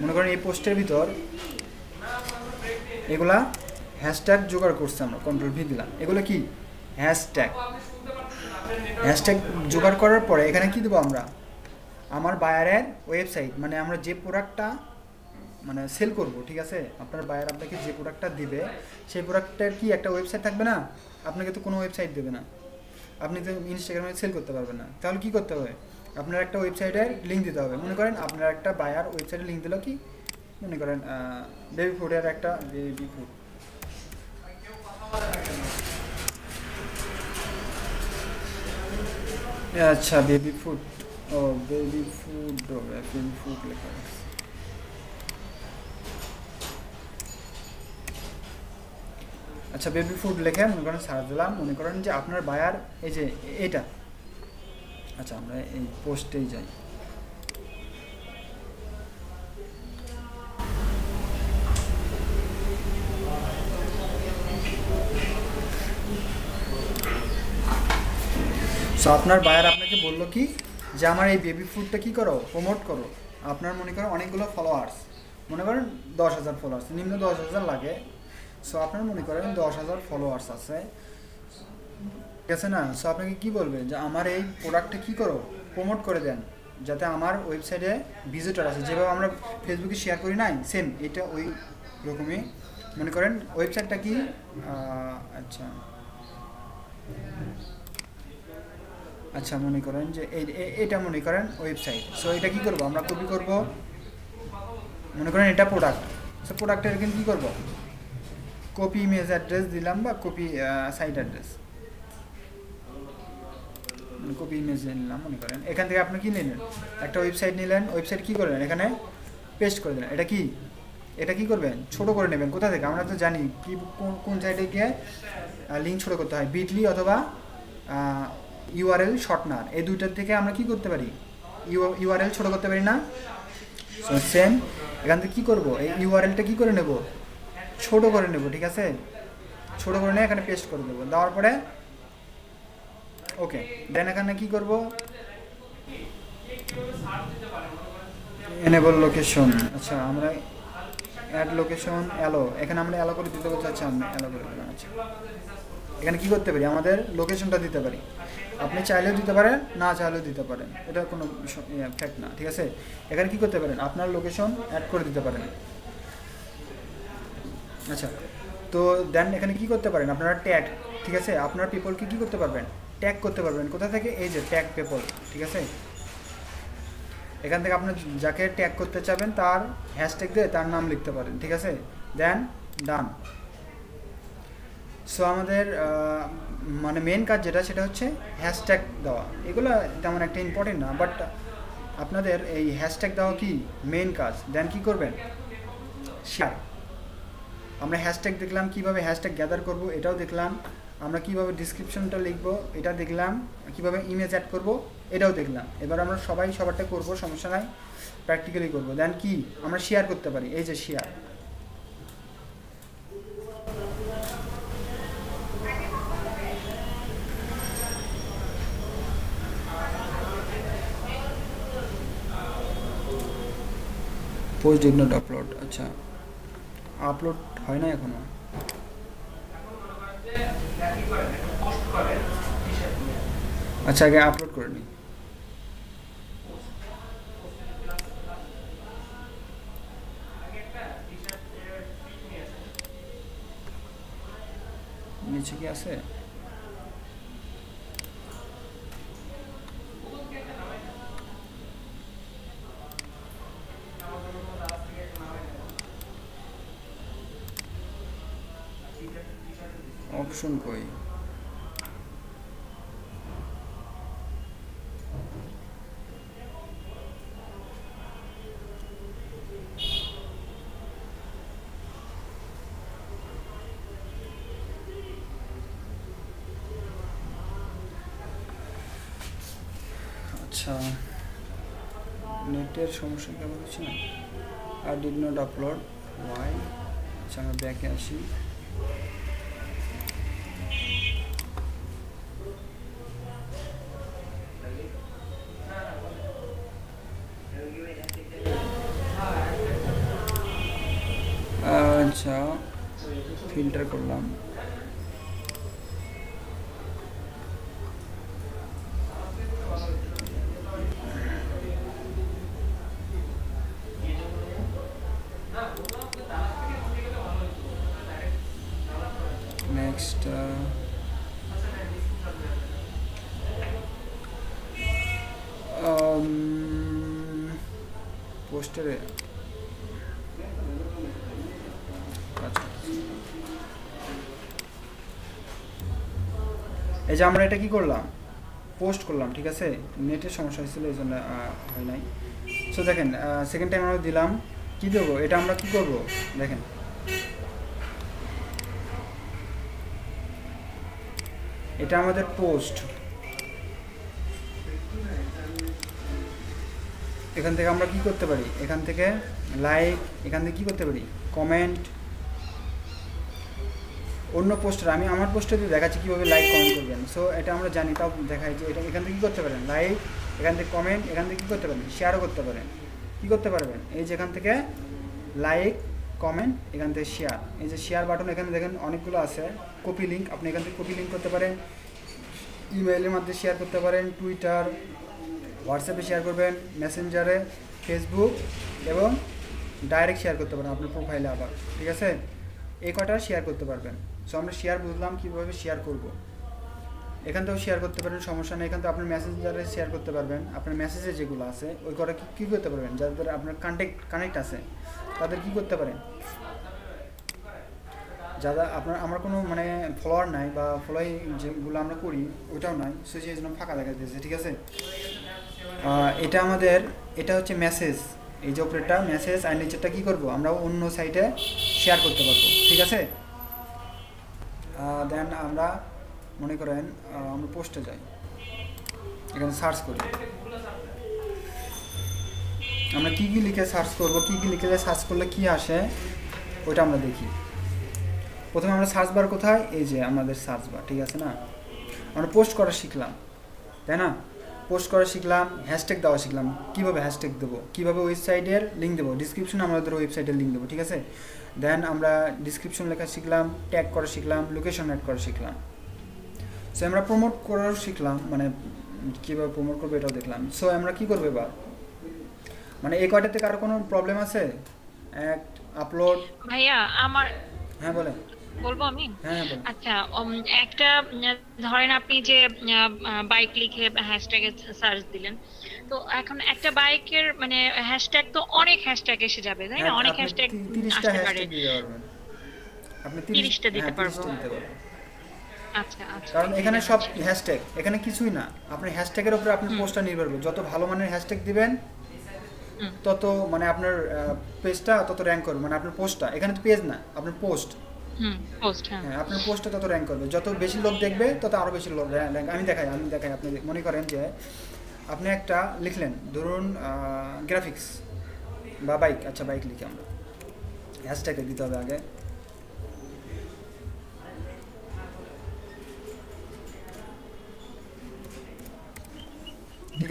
মনে করেন এই পোস্টের ভিতর এগুলা হ্যাশট্যাগ জোগাড় করছি আমরা, কন্ট্রোল ভি দিলাম। এগুলো কি হ্যাশট্যাগ জোগাড় করার পরে এখানে কি দেবো আমরা? আমার বায়ারের ওয়েবসাইট, মানে আমরা যে প্রোডাক্টটা মানে সেল করব, ঠিক আছে, আপনার বায়ার আপনাকে যে প্রোডাক্টটা দিবে সেই প্রোডাক্টের কি একটা ওয়েবসাইট থাকবে না? আপনাকে তো কোনো ওয়েবসাইট দেবে না, আপনি তো ইনস্টাগ্রামে সেল করতে পারবেন না। তাহলে কি করতে হবে? আপনার একটা ওয়েবসাইটের লিঙ্ক দিতে হবে। মনে করেন আপনার একটা বায়ার ওয়েবসাইটের লিঙ্ক দিল কি, মনে করেন বেবি ফুডের একটা, বেবি ফুড, আচ্ছা বেবি ফুড, ও বেবি ফুড, বেবি ফুড লেখা আছে। আচ্ছা বেবি ফুড লেখে মনে করেন সার্চ দিলাম। মনে করেন যে আপনার বায়ার এই যে এটা, আচ্ছা আমরা এই পোস্টেই যাই। সো আপনার বায়ার আপনাকে বললো কি যে আমার এই বেবি ফুডটা কি করো, প্রমোট করো। আপনার মনে করেন অনেকগুলো ফলোয়ার্স, মনে করেন 10,000 ফলোয়ার্স, নিম্ন 10,000 লাগে। সো আপনার মনে করেন 10,000 ফলোয়ার্স আছে, ঠিক আছে না? সো আপনাকে কি বলবে যে আমার এই প্রোডাক্টটা কি করো, প্রমোট করে দেন, যাতে আমার ওয়েবসাইটে ভিজিটর আছে। যেভাবে আমরা ফেসবুকে শেয়ার করি নাই, সেম এটা ওই রকমই। মনে করেন ওয়েবসাইটটা কি, আচ্ছা আচ্ছা মনে করেন যে এটা মনে করেন ওয়েবসাইট। সো এটা কি করব আমরা, কপি করব। মনে করেন এটা প্রোডাক্ট, সো প্রোডাক্টের কিন্তু কী করব, কপি ইমেজ অ্যাড্রেস দিলাম বা copy site address, copy image নিলাম। মনে করেন এখান থেকে আপনি কি নিলেন, একটা ওয়েবসাইট নিলেন, ওয়েবসাইট কী করলেন, এখানে পেস্ট করে দিলেন। এটা কি করবেন, ছোট করে নেবেন। কোথা থেকে? আমরা তো জানি কি কোন সাইটে গিয়ে লিঙ্ক ছোট করতে হয়, বিটলি অথবা ইউআরএল শর্টনার, এই দুইটার থেকে আমরা কি করতে পারি, ইউআরএল ছোট করতে পারি না? সো সেম এখান থেকে কী করবো, এই ইউআরএলটা কী করে নেব, ছোট করে নেব, ঠিক আছে, ছোট করে নিয়ে এখানে পেস্ট করে দেবো। দেওয়ার পরে ওকে, দেন এখানে কী করবো, এনেবল লোকেশন। আচ্ছা আমরা অ্যাড লোকেশন অ্যালো, এখানে আমরা অ্যালো করে দিতে বলছি। আচ্ছা আমরা অ্যালো করে দিলাম। আচ্ছা এখানে কি করতে পারি, আমাদের লোকেশনটা দিতে পারি। আপনি চাইলেও দিতে পারেন, না চাইলেও দিতে পারেন, এটা কোনো ফ্যাক্ট না, ঠিক আছে। এখানে কি করতে পারেন, আপনার লোকেশন অ্যাড করে দিতে পারেন। আচ্ছা তো দেন এখানে কি করতে পারেন, আপনারা ট্যাগ, ঠিক আছে, আপনার পিপলকে কি করতে পারবেন, ট্যাগ করতে পারবেন। কোথা থেকে? এই যে ট্যাগ পিপল, ঠিক আছে। এখান থেকে আপনি যাকে ট্যাগ করতে চাবেন তার হ্যাশট্যাগ দিয়ে তার নাম লিখতে পারেন, ঠিক আছে। দেন ডান। সো আমাদের মানে মেন কাজ যেটা, সেটা হচ্ছে হ্যাশট্যাগ দেওয়া। এগুলো তেমন একটা ইম্পর্টেন্ট না, বাট আপনাদের এই হ্যাশট্যাগ দেওয়া কি মেন কাজ। দেন কি করবেন, শেয়ার। আমরা হ্যাশট্যাগ দেখলাম, কিভাবে হ্যাশট্যাগ গ্যাদার করব এটাও দেখলাম, আমরা কিভাবে ডিসক্রিপশনটা লিখব এটা দেখলাম, কিভাবে ইমেজ অ্যাড করব এটাও দেখলাম। এবার আমরা সবাই সবারটা করব, সমস্যা নাই, প্র্যাকটিক্যালি করব। দেন কি আমরা শেয়ার করতে পারি, এই যে share, post did not upload, আচ্ছা আপলোড হয় না এখনো। আচ্ছা আগে আপলোড করে নিই। নিচে কি আছে? অপশন কই? আচ্ছা নেটের সমস্যা কেমন হচ্ছে না? আর ডিড নট আপলোড ওয়াই। আচ্ছা আমরা ব্যাকে আসি। আচ্ছা ফিল্টার করলাম। নেক্সট পোস্টারে এই যে আমরা এটা কি করলাম, পোস্ট করলাম, ঠিক আছে। নেটের সমস্যা হয়েছিল এই জন্য হয় নাই। সো দেখেন সেকেন্ড টাইম আমরা দিলাম, কি দেবো, এটা আমরা কি করব দেখেন, এটা আমাদের পোস্ট। এখান থেকে আমরা কি করতে পারি, এখান থেকে লাইক, এখান থেকে কি করতে পারি কমেন্ট। অন্য পোস্টার আমি আমার পোস্টারে দেখাচ্ছি কীভাবে লাইক কমেন্ট করবেন। সো এটা আমরা জানি, তাও দেখাই যে এটা এখান থেকে কী করতে পারেন, লাইক, এখান থেকে কমেন্ট, এখান থেকে কী করতে পারেন, শেয়ারও করতে পারেন। কী করতে পারবেন, এই যে এখান থেকে লাইক কমেন্ট, এখান থেকে শেয়ার, এই যে শেয়ার বাটন এখানে দেখেন অনেকগুলো আছে। কপি লিঙ্ক, আপনি এখান থেকে কপি লিঙ্ক করতে পারেন, ইমেইলের মাধ্যমে শেয়ার করতে পারেন, টুইটার, হোয়াটসঅ্যাপে শেয়ার করবেন, মেসেঞ্জারে, ফেসবুক এবং ডাইরেক্ট শেয়ার করতে পারেন আপনার প্রোফাইলে আবার, ঠিক আছে। এই কটা শেয়ার করতে পারবেন। সো আমরা শেয়ার বুঝলাম কীভাবে শেয়ার করব। এখান থেকেও শেয়ার করতে পারেন, সমস্যা নেই। এখান থেকে আপনার মেসেঞ্জারে শেয়ার করতে পারবেন, আপনার মেসেজে যেগুলো আছে ওই কটা কী করতে পারবেন, যাদের আপনার কানেক্ট আছে তাদের কী করতে পারেন, যারা আপনার আমার কোনো মানে ফলোয়ার নাই বা ফলোই যেগুলো আমরা করি ওইটাও নাই, সো সেই জন্য ফাঁকা দেখা দিয়েছে, ঠিক আছে। এটা আমাদের, এটা হচ্ছে মেসেজ, এই যে উপরেরটা মেসেজ, আর নিচেরটা কী করবো আমরা অন্য সাইটে শেয়ার করতে পারবো, ঠিক আছে। দেন আমরা মনে করেন আমরা পোস্টে যাই, এখানে সার্চ করি, আমরা কী কী লিখে সার্চ করব, কী কী লিখে সার্চ করলে কী আসে ওইটা আমরা দেখি। প্রথমে আমরা সার্চ বার কোথায়, এই যে আমাদের সার্চ বার, ঠিক আছে না। আমরা পোস্ট করা শিখলাম, তাই না, পোস্ট করা শিখলাম, হ্যাশট্যাগ দেওয়া শিখলাম, কীভাবে হ্যাশট্যাগ দেবো, কীভাবে ওয়েবসাইটের লিঙ্ক দেবো, ডিসক্রিপশনে আমাদের ওয়েবসাইটের লিঙ্ক দেবো, ঠিক আছে। দেন আমরা ডিসক্রিপশন লেখা শিখলাম, ট্যাগ করা শিখলাম, লোকেশন অ্যাড করা শিখলাম। সো আমরা প্রমোট করাও শিখলাম, মানে কীভাবে প্রমোট করবো এটাও দেখলাম। সো আমরা কী করবো এবার, মানে এই কয়টা থেকে আরও কোনো প্রবলেম আছে, অ্যাড, আপলোড। ভাইয়া আমার, হ্যাঁ বলেন। বলবো আমি? হ্যাঁ বলেন। আচ্ছা একটা ধরেন আপনি যে বাইক লিখে হ্যাশট্যাগে সার্চ দিলেন, তো এখন একটা বাইকের মানে হ্যাশট্যাগ তো অনেক হ্যাশট্যাগ এসে যাবে, তাই না? অনেক হ্যাশট্যাগ 30টা হ্যাশট্যাগ দিতে পারবেন আপনি, 30টা দিতে পারবো। আচ্ছা আচ্ছা, কারণ এখানে সব হ্যাশট্যাগ, এখানে কিছুই না, আপনি হ্যাশট্যাগের উপরে আপনার পোস্টটা নির্ভর করবে। যত ভালো মানের হ্যাশট্যাগ দিবেন তত মানে আপনার পেজটা তত র্যাঙ্ক করবে, মানে আপনার পোস্টটা, এখানে তো পেজ না, আপনার পোস্ট, পোস্ট, হ্যাঁ আপনার পোস্টটা তত র্যাঙ্ক করবে। যত বেশি লোক দেখবে তত আরও বেশি লোক র্যাঙ্ক। আমি দেখাই আপনি মনে করেন যে আপনি একটা লিখলেন, ধরুন গ্রাফিক্স বা বাইক, আচ্ছা বাইক লিখে আমরা হ্যাশট্যাগে দিতে হবে আগে।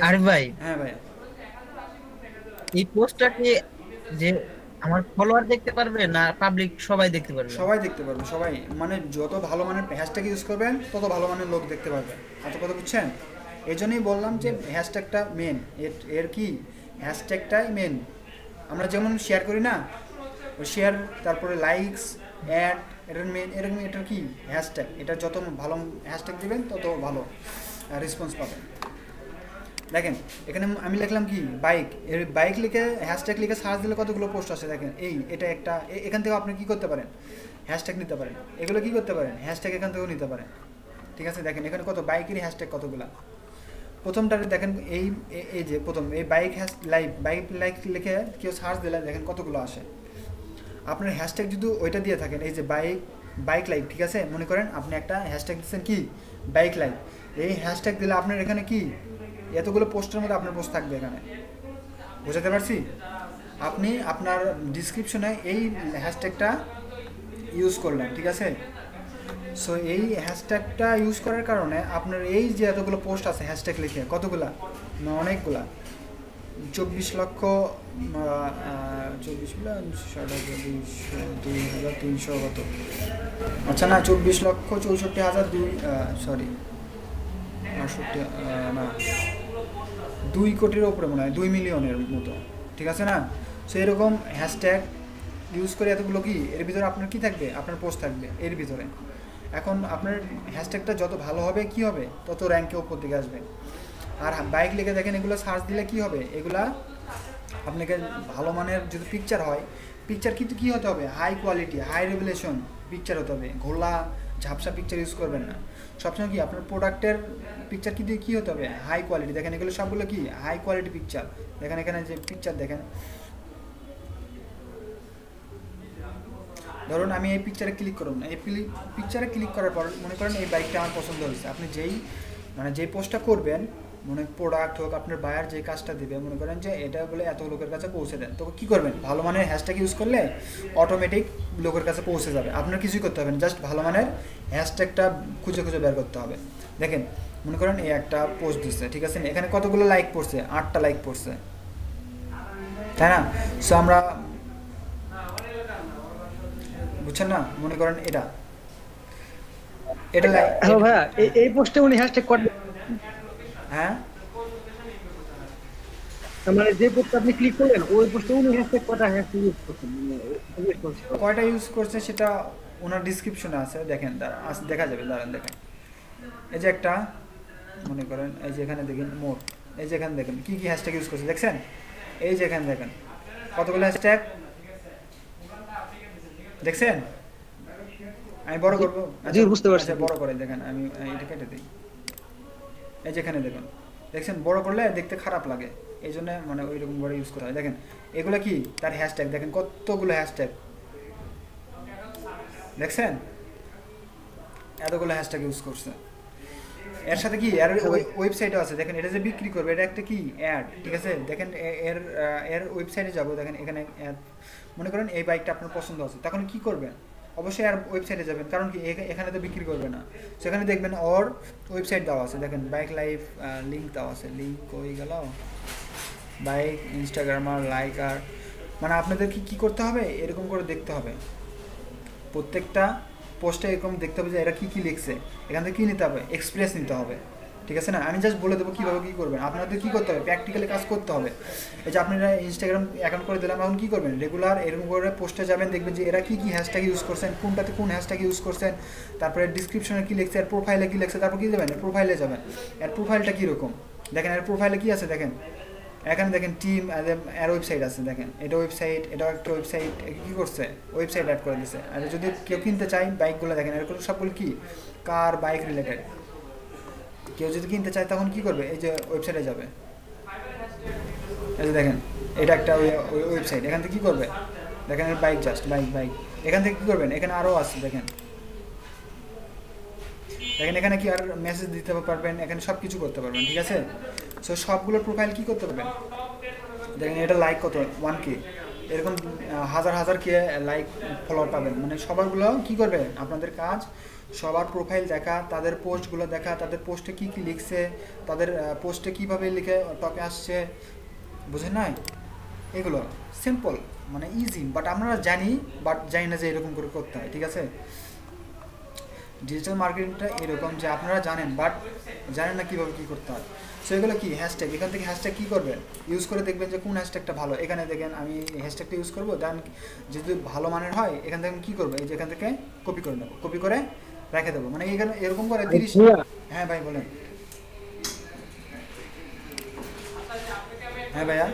আরে ভাই, হ্যাঁ ভাই, এই পোস্টটা কি যে আমার ফলোয়ার দেখতে পারবে না পাবলিক সবাই দেখতে পারবে? সবাই দেখতে পারবে, সবাই, মানে যত ভালো মানের হ্যাশট্যাগ ইউজ করবেন তত ভালো মানের লোক দেখতে পারবে। এত কথা বুঝছেন? এই জন্যই বললাম যে হ্যাশট্যাগটা মেন, এর কি হ্যাশট্যাগটাই মেন। আমরা যেমন শেয়ার করি না, শেয়ার তারপরে লাইকস অ্যাড, এটার মেন এরকম, এটার কি হ্যাশট্যাগ, এটা যত ভালো হ্যাশট্যাগ দিবেন তত ভালো রেসপন্স পাবেন। দেখেন এখানে আমি লিখলাম কি বাইক, এর বাইক লিখে হ্যাশট্যাগ লিখে সার্চ দিলে কতগুলো পোস্ট আসে। দেখেন এটা একটা, এখান থেকে আপনি কি করতে পারেন, হ্যাশট্যাগ নিতে পারেন, এগুলো কি করতে পারেন, হ্যাশট্যাগ এখান থেকেও নিতে পারেন। ঠিক আছে, দেখেন এখানে কত বাইকেরই হ্যাশট্যাগ কতগুলো। প্রথমটাতে দেখেন এই যে প্রথম এই বাইক বাইক লাইক লিখে কেউ সার্চ দিলে দেখেন কতগুলো আসে। আপনার হ্যাশট্যাগ যদি ওইটা দিয়ে থাকেন, এই যে বাইক লাইক, ঠিক আছে, মনে করেন আপনি একটা হ্যাশট্যাগ দিচ্ছেন কি বাইক লাইক, এই হ্যাশট্যাগ দিলে আপনার এখানে কি এতগুলো পোস্টের মধ্যে আপনার পোস্ট থাকবে এখানে। বোঝাতে পারছি? আপনি আপনার ডিসক্রিপশনে এই হ্যাশট্যাগটা ইউজ করলেন, ঠিক আছে। সো এই হ্যাশট্যাগটা ইউজ করার কারণে আপনার এই যে এতগুলো পোস্ট আছে হ্যাশট্যাগ লিখে, কতগুলা, অনেকগুলা, 24 লক্ষ 24,200,300 কত, আচ্ছা না 24,64,000 সরি 68 না 2 কোটির ওপরে মনে হয়, 2 মিলিয়নের মতো, ঠিক আছে না। সো এরকম হ্যাশট্যাগ ইউজ করে এতগুলো কি এর ভিতরে আপনার কি থাকবে, আপনার পোস্ট থাকবে এর ভিতরে। এখন আপনার হ্যাশট্যাগটা যত ভালো হবে কি হবে, তত র্যাঙ্কে উপর দিকে আসবে। আর বাইক লিখে দেখেন এগুলো সার্চ দিলে কি হবে, এগুলা আপনাকে ভালো মানের যদি পিকচার হয়, পিকচার কিন্তু কী হতে হবে, high quality high resolution picture হতে হবে, ঘোলা ঝাপসা পিকচার ইউজ করবেন না। সবসময় কি আপনার প্রোডাক্টের পিকচার কিন্তু কী হতে হবে, হাই কোয়ালিটি। দেখেন এগুলো সবগুলো কি হাই কোয়ালিটি পিকচার। দেখেন এখানে যে পিকচার দেখেন, ধরুন আমি এই পিকচারে ক্লিক করুন, এই পিকচারে ক্লিক করার পর মনে করেন এই বাইকটা আমার পছন্দ হয়েছে, আপনি যেই পোস্টটা করবেন, মনে প্রোডাক্ট হোক, আপনার বায়ার যে কাজটা দেবে, মনে করেন যে এটা বলে এত লোকের কাছে পৌঁছে দেন, তো কী করবেন, ভালো মানের হ্যাশট্যাগ ইউজ করলে অটোমেটিক লোকের কাছে পৌঁছে যাবে। আপনার কিছুই করতে হবে না, জাস্ট ভালো মানের হ্যাশট্যাগটা খুঁজে বের করতে হবে। দেখেন মনে করেন এই একটা পোস্ট দিচ্ছে, ঠিক আছে, এখানে কতগুলো লাইক পড়ছে, 8টা লাইক পড়ছে, তাই না। সো আমরা বুঝছেন না, মনে করেন এটা হ্যালো ভাইয়া, এই পোস্টে উনি হ্যাশট্যাগ করবেন, হ্যাঁ মানে যে পোস্ট আপনি ক্লিক করলেন ওই পোস্টে উনি হ্যাশট্যাগ কয়টা হ্যাশট্যাগ ইউজ করছেন, কয়টা ইউজ করছে সেটা ওনার ডিসক্রিপশনে আছে, দেখেন দেখা যাবে, দাঁড়ান দেখেন। এই যে একটা মনে করেন, এই যে এখানে দেখেন মোট, এই যে এখানে দেখেন কি হ্যাশট্যাগ ইউজ করছে দেখছেন, এই যে এখানে দেখেন কতগুলো হ্যাশট্যাগ দেখছেন। আমি বড় করবো, জি বুঝতে পারছি, বড় করে দেখেন, আমি এটা কেটে দিই। এই যে এখানে দেখুন, দেখছেন বড় করলে দেখতে খারাপ লাগে, এই জন্য মানে ওই রকম করে ইউজ করা হয়। দেখেন এগুলো কি তার হ্যাশট্যাগ, দেখেন কতগুলো হ্যাশট্যাগ দেখছেন, এতগুলো হ্যাশট্যাগ ইউজ করছে। এর সাথে কি এর ওয়েবসাইটও আছে, দেখেন এটা যে বিক্রি করবে এটা একটা কি অ্যাড, ঠিক আছে। দেখেন এর ওয়েবসাইটে যাবো, দেখেন এখানে মনে করেন এই বাইকটা আপনার পছন্দ আছে, তখন কি করবেন, অবশ্যই আর ওয়েবসাইটে যাবেন, কারণ কি এখানে তো বিক্রি করবে না, সেখানে দেখবেন ওর ওয়েবসাইট দেওয়া আছে, দেখেন বাইক লাইফ লিঙ্ক দেওয়া আছে, লিঙ্ক কই গেল, বাইক ইনস্টাগ্রামার লাইকার, মানে আপনাদের কি করতে হবে, এরকম করে দেখতে হবে, প্রত্যেকটা পোস্টে এরকম দেখতে হবে যে এরা কী লিখছে, এখান থেকে কী নিতে হবে, এক্সপ্রেস নিতে হবে, ঠিক আছে না। আমি জাস্ট বলে দেবো কীভাবে কী করবেন, আপনাদের কী করতে হবে, প্র্যাকটিক্যালি কাজ করতে হবে। এই যে আপনারা ইনস্টাগ্রাম অ্যাকাউন্ট করে দিলাম, এখন কী করবেন, রেগুলার এরকম করে পোস্টে যাবেন, দেখবেন যে এরা কী হ্যাশট্যাগ ইউজ করছেন, কোনটাতে কোন হ্যাশট্যাগ ইউজ করছেন, তারপরে ডিসক্রিপশনে কী লিখছে, আর প্রোফাইলে কী লিখছে, তারপর কী দেবেন, প্রোফাইলে যাবেন, এর প্রোফাইলটা কীরকম, দেখেন এর প্রোফাইলে কী আছে, দেখেন এখানে দেখেন টিম এর ওয়েবসাইট আছে, দেখেন এটা ওয়েবসাইট, এটাও একটা ওয়েবসাইট, কী করছে ওয়েবসাইট অ্যাড করে দিচ্ছে। আর যদি কেউ কিনতে চায় বাইকগুলো, দেখেন এরকম সবগুলো কি কার বাইক রিলেটেড, কেউ যদি কিনতে চায় তখন কি করবে, এই যে ওয়েবসাইটে যাবে, এই যে দেখেন এটা একটা ওয়েবসাইট, এখান থেকে কী করবে, দেখেন বাইক জাস্ট বাইক, এখান থেকে কী করবেন, এখানে আরও আছে, দেখেন এখানে কি আর মেসেজ দিতে পারবেন, এখানে সব কিছু করতে পারবেন, ঠিক আছে। সো সবগুলোর প্রোফাইল কী করতে পারবেন, দেখেন এটা লাইক কত 1K, এরকম হাজার কে লাইক ফলোয়ার পাবেন, মানে সবারগুলো কী করবে, আপনাদের কাজ সবার প্রোফাইল দেখা, তাদের পোস্টগুলো দেখা, তাদের পোস্টে কী লিখছে, তাদের পোস্টে কীভাবে লিখে টপে আসছে, বুঝেন নাই, এগুলো সিম্পল মানে ইজি, বাট আমরা জানি, বাট জানি না যে এরকম করে করতে হয়। ঠিক আছে, ডিজিটাল মার্কেটিংটা এরকম যে আপনারা জানেন বাট জানেন না কীভাবে কী করতে হয়। সো এগুলো কি হ্যাশট্যাগ, এখান থেকে হ্যাশট্যাগ কী করবেন, ইউজ করে দেখবেন যে কোন হ্যাশট্যাগটা ভালো। এখানে দেখেন আমি হ্যাশট্যাগটা ইউজ করবো, দেন যদি ভালো মানের হয় এখান থেকে কী করবো, এই যে এখান থেকে কপি করে নেবো, কপি করে রেখে দেবো। মানে এখানে এরকম করে 30। হ্যাঁ ভাই বলেন। হ্যাঁ ভাইয়া,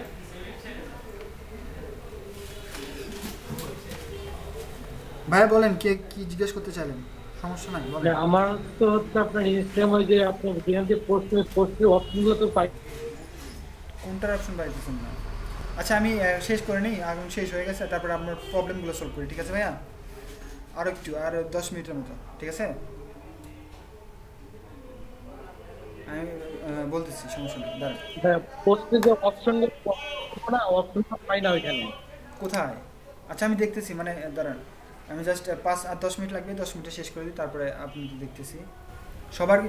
ভাইয়া বলেন, কে কি জিজ্ঞেস করতে চাইলেন, সমস্যা নাই বলেন। আমার তো হচ্ছে আপনার ইনস্টাগ্রাম ওই যে আপনার যেখান থেকে পোস্টের অপশনগুলো তো পাই, কোনটার অপশন পাইতেছেন না? আচ্ছা আমি শেষ করে নিই, এখন শেষ হয়ে গেছে, তারপরে আপনার প্রবলেমগুলো সলভ করি। ঠিক আছে ভাইয়া, আর একটু, আর 10 মিনিটের মতো। ঠিক আছে, আমি বলতেছি, সমস্যা নেই, দাঁড়ান। পোস্টে যে অপশনগুলো না, অপশনটা পাই না ওইখানে। কোথায়? আচ্ছা আমি দেখতেছি, মানে দাঁড়ান, আমি জাস্ট 5 আর 10 মিনিট লাগবে, 10 মিনিটে শেষ করে দিই, তারপরে আপনি দেখতেছি।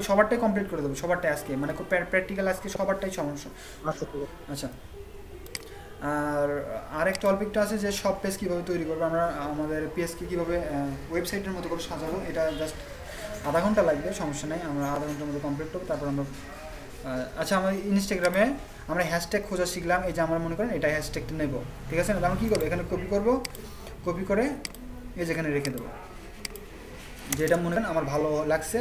সবারটাই কমপ্লিট করে দেবো, সবারটাই আজকে, মানে প্র্যাকটিক্যাল আজকে সবারটাই সমস্যা। আচ্ছা, আর আরেকটা টপিকটা আছে যে সব পেজ কীভাবে তৈরি করবো, আমরা আমাদের পেজকে কীভাবে ওয়েবসাইটের মতো করে সাজাবো, এটা জাস্ট আধা ঘন্টা লাগবে, সমস্যা নেই, আমরা আধা ঘন্টার মধ্যে কমপ্লিট করবো। তারপর আমরা আচ্ছা, আমার ইনস্টাগ্রামে আমরা হ্যাশট্যাগ খোঁজা শিখলাম, এই যে আমরা মনে করেন এটা হ্যাশট্যাগটা নেব। ঠিক আছে না, আমরা কী করবো, এখানে কপি করবো, কপি করে এই যেখানে রেখে দেবো, যেটা মনে করেন আমার ভালো লাগছে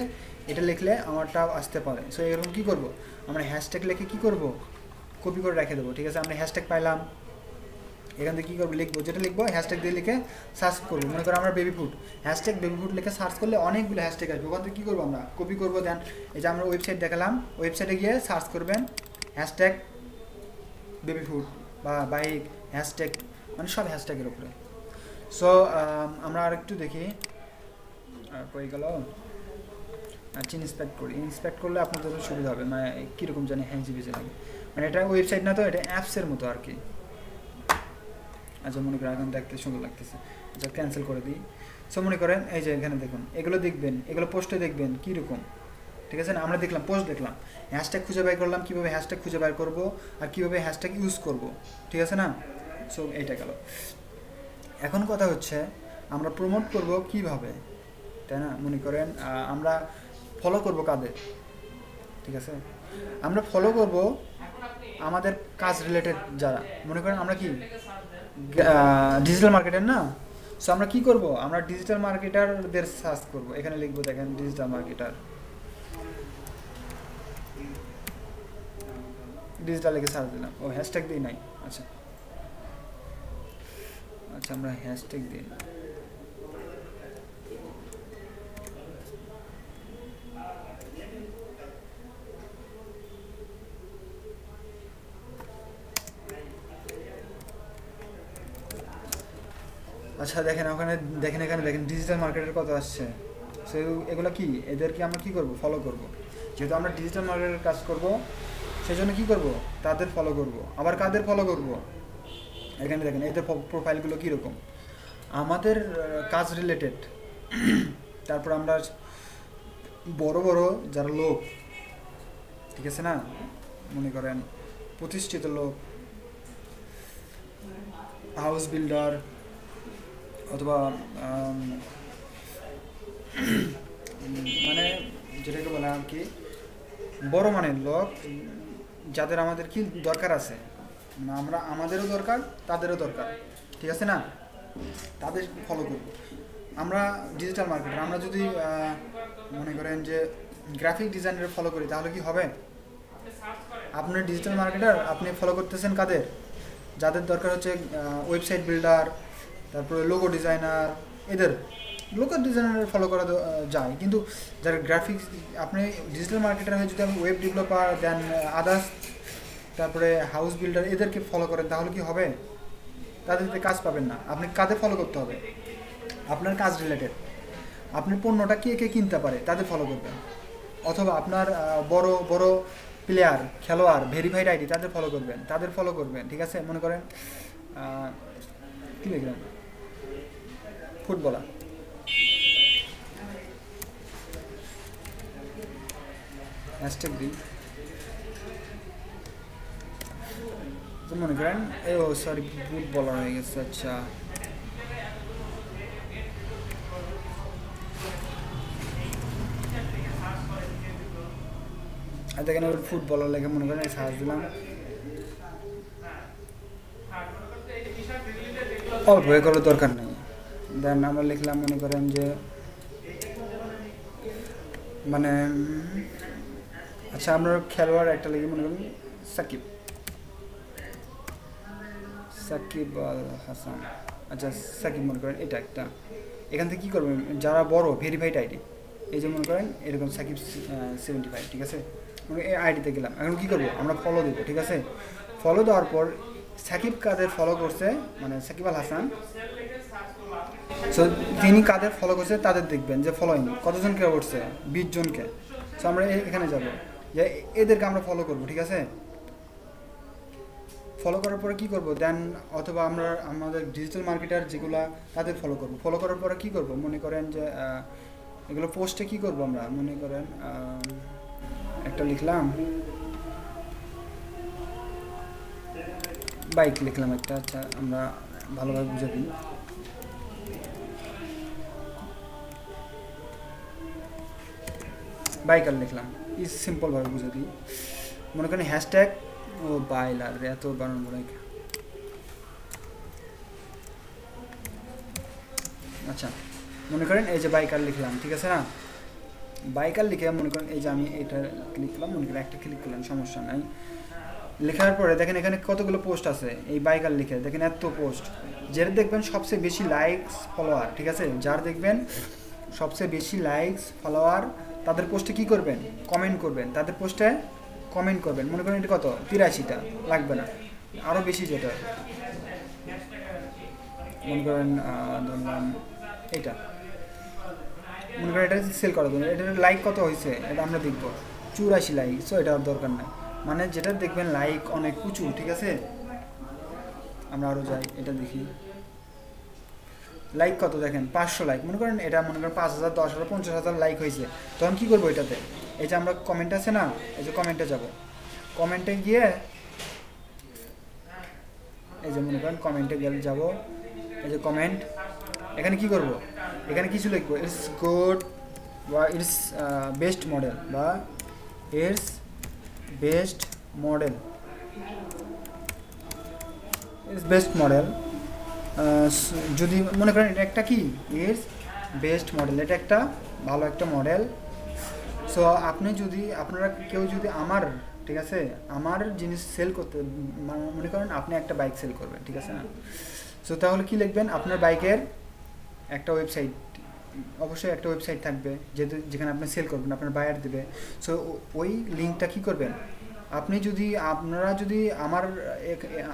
এটা লিখলে আমারটা আসতে পারে। সো এরকম কী করবো, আমরা হ্যাশট্যাগ লিখে কী করবো, কপি করে রেখে দেবো। ঠিক আছে, আমরা হ্যাশট্যাগ পাইলাম, এখান থেকে কী করবো, লিখবো, যেটা লিখবো হ্যাশট্যাগ দিয়ে লিখে সার্চ করবো। মনে করো আমরা baby food, hashtag baby food লিখে সার্চ করলে অনেকগুলো হ্যাশট্যাগ আসবে, ওখান থেকে কী করবো, আমরা কপি করবো। দেন এই যে আমরা ওয়েবসাইট দেখালাম, ওয়েবসাইটে গিয়ে সার্চ করবেন হ্যাশট্যাগ বেবি ফুড বা বাইক, হ্যাশট্যাগ, মানে সব হ্যাশট্যাগের উপরে। সো আমরা আরেকটু দেখি কই গেল। আচ্ছা, ইন্সপেক্ট করি, ইন্সপেক্ট করলে আপনাদের সুবিধা হবে, মানে কীরকম জানি হ্যাংজি বেজে লাগে, মানে এটা ওয়েবসাইট না তো, এটা অ্যাপসের মতো আর কি। আচ্ছা মনে করেন এখন দেখতে সুন্দর লাগতেছে, আচ্ছা ক্যান্সেল করে দিই। সো মনে করেন এই যে এখানে দেখুন, এগুলো দেখবেন, এগুলো পোস্টে দেখবেন কীরকম। ঠিক আছে না, আমরা দেখলাম পোস্ট দেখলাম, হ্যাশট্যাগ খুঁজে বের করলাম, কীভাবে হ্যাশট্যাগ খুঁজে বের করবো আর কীভাবে হ্যাশট্যাগ ইউজ করবো। ঠিক আছে না, সো এইটা গেল। এখন কথা হচ্ছে আমরা প্রমোট করব কিভাবে, তাই না? মনে করেন আমরা ফলো করব কাদের, ঠিক আছে, আমরা ফলো করব আমাদের কাজ রিলেটেড যারা, মনে করেন আমরা কি ডিজিটাল মার্কেটার না। সো আমরা কি করব, আমরা ডিজিটাল মার্কেটারদের সার্চ করব, এখানে লিখবো দেখেন ডিজিটাল মার্কেটার, ডিজিটাল লিখে সার্চ দিলাম, ও হ্যাশট্যাগ দিই নাই। আচ্ছা আচ্ছা, আমরা হ্যাশট্যাগ দিই, আচ্ছা দেখেন ওখানে দেখেন, এখানে দেখেন ডিজিটাল মার্কেটের কথা আসছে। সো এগুলো কি, এদেরকে আমরা কি করব, ফলো করব। যেহেতু আমরা ডিজিটাল মার্কেটের কাজ করব, সেই জন্য কী করবো, তাদের ফলো করব। আবার কাদের ফলো করব, এখানে দেখেন এদের প্রোফাইলগুলো কীরকম, আমাদের কাজ রিলেটেড। তারপর আমরা বড় বড় যারা লোক, ঠিক আছে না, মনে করেন প্রতিষ্ঠিত লোক, হাউস বিল্ডার অথবা মানে যেটাকে বলা আর কি বড় মানের লোক, যাদের আমাদের কি দরকার আছে, মানে আমরা আমাদেরও দরকার তাদেরও দরকার, ঠিক আছে না, তাদের ফলো করব। আমরা ডিজিটাল মার্কেটার, আমরা যদি মনে করেন যে গ্রাফিক ডিজাইনার ফলো করি তাহলে কি হবে? আপনার ডিজিটাল মার্কেটার, আপনি ফলো করতেছেন কাদের, যাদের দরকার হচ্ছে ওয়েবসাইট বিল্ডার, তারপরে লোগো ডিজাইনার, এদের লোগো ডিজাইনার ফলো করা যায়। কিন্তু যারা গ্রাফিক্স, আপনি ডিজিটাল মার্কেটার হয়ে যদি আপনি ওয়েব ডেভেলপার দেন আদার্স, তারপরে হাউস বিল্ডার, এদেরকে ফলো করেন তাহলে কি হবে? তাদেরকে কাজ পাবেন না। আপনি কাদের ফলো করতে হবে, আপনার কাজ রিলেটেড, আপনি পণ্যটা কে কে কিনতে পারে তাদের ফলো করবেন, অথবা আপনার বড় বড় প্লেয়ার, খেলোয়াড়, ভেরিফাইড আইডি, তাদের ফলো করবেন, ঠিক আছে। মনে করেন কী লিখলাম, ফুটবলার, হ্যাশট্যাগ দিই, তো মনে করেন ও সরি ভুল বলা হয়ে গেছে। আচ্ছা দেখেন ফুটবলার লেগে মনে করেন সার্চ দিলাম, অল্প হয়ে করার দরকার নেই। দেন আমরা লিখলাম মনে করেন যে মানে আচ্ছা আমরা খেলোয়াড় একটা লিখে মনে করেন সাকিব আল হাসান। আচ্ছা সাকিব মনে করেন এটা একটা, এখান থেকে কী করবেন যারা বড় ভেরিফাইড আইডি, এই যে মনে করেন এরকম সাকিব 75, ঠিক আছে, এই আইডিতে গেলাম। এখন কী করবো আমরা ফলো দেবো, ঠিক আছে। ফলো দেওয়ার পর সাকিব কাদের ফলো করছে মানে সাকিব আল হাসান, সো তিনি কাদের ফলো করছে তাদের দেখবেন যে ফলোইং কতজনকে করছে, 20 জনকে। সো আমরা এখানে যাব যে এদেরকে আমরা ফলো করব, ঠিক আছে। ফলো করার পরে কী করব দেন অথবা আমরা আমাদের ডিজিটাল মার্কেটার যেগুলো তাদের ফলো করব। ফলো করার পরে কী করব মনে করেন যে এগুলো পোস্টে কী করব আমরা মনে করেন একটা লিখলাম বাইক লিখলাম একটা। আচ্ছা আমরা ভালোভাবে বুঝে দিই। বাইকার লিখলাম, সিম্পলভাবে বুঝে দিই। মনে করেন হ্যাশট্যাগ ও বাইলার এত বানানো বাইক। আচ্ছা মনে করেন এই যে বাইকার লিখলাম, ঠিক আছে না। বাইকার লিখে মনে করেন এই যে আমি এটা ক্লিক করলাম, মনে করেন একটা ক্লিক করলাম, সমস্যা নাই। লেখার পরে দেখেন এখানে কতগুলো পোস্ট আছে, এই বাইকার লিখে দেখেন এত পোস্ট। যেটা দেখবেন সবচেয়ে বেশি লাইকস ফলোয়ার, ঠিক আছে, যার দেখবেন সবচেয়ে বেশি লাইকস ফলোয়ার তাদের পোস্টে কী করবেন কমেন্ট করবেন, তাদের পোস্টে কমেন্ট করবেন। মনে করেন এটা কত 83টা, লাগবে না আরও বেশি, যেটা মনে করেন ধরলাম এটা, মনে করেন এটা সেল করার জন্য এটার লাইক কত হয়েছে এটা আমরা দেখবো 84 লাইক। সো এটা দরকার নাই, মানে যেটা দেখবেন লাইক অনেক প্রচুর, ঠিক আছে। আমরা আরও যাই এটা দেখি লাইক কত দেখেন 500 লাইক। মনে করেন এটা মনে করেন 5000 10,000 50,000 লাইক হয়েছে। তখন কী করবো এটাতে এই যে আমরা কমেন্ট আছে না, এই যে কমেন্টে যাব, কমেন্টে গিয়ে এই যে মনে করেন কমেন্টে গেলে যাব, এই যে কমেন্ট, এখানে কি করব এখানে কিছু লিখবো ইটস গুড বা ইটস বেস্ট মডেল বা it's best model, it's best model. যদি মনে করেন এটা একটা কি ইটস বেস্ট মডেল, এটা একটা ভালো একটা মডেল। সো আপনি যদি আপনারা কেউ যদি আমার, ঠিক আছে, আমার জিনিস সেল করতে মনে করেন আপনি একটা বাইক সেল করবেন, ঠিক আছে না। সো তাহলে কি লিখবেন আপনার বাইকের একটা ওয়েবসাইট, অবশ্যই একটা ওয়েবসাইট থাকবে যেখানে আপনি সেল করবেন, আপনার বায়ার দেবে। সো ওই লিঙ্কটা কী করবেন আপনি যদি আপনারা যদি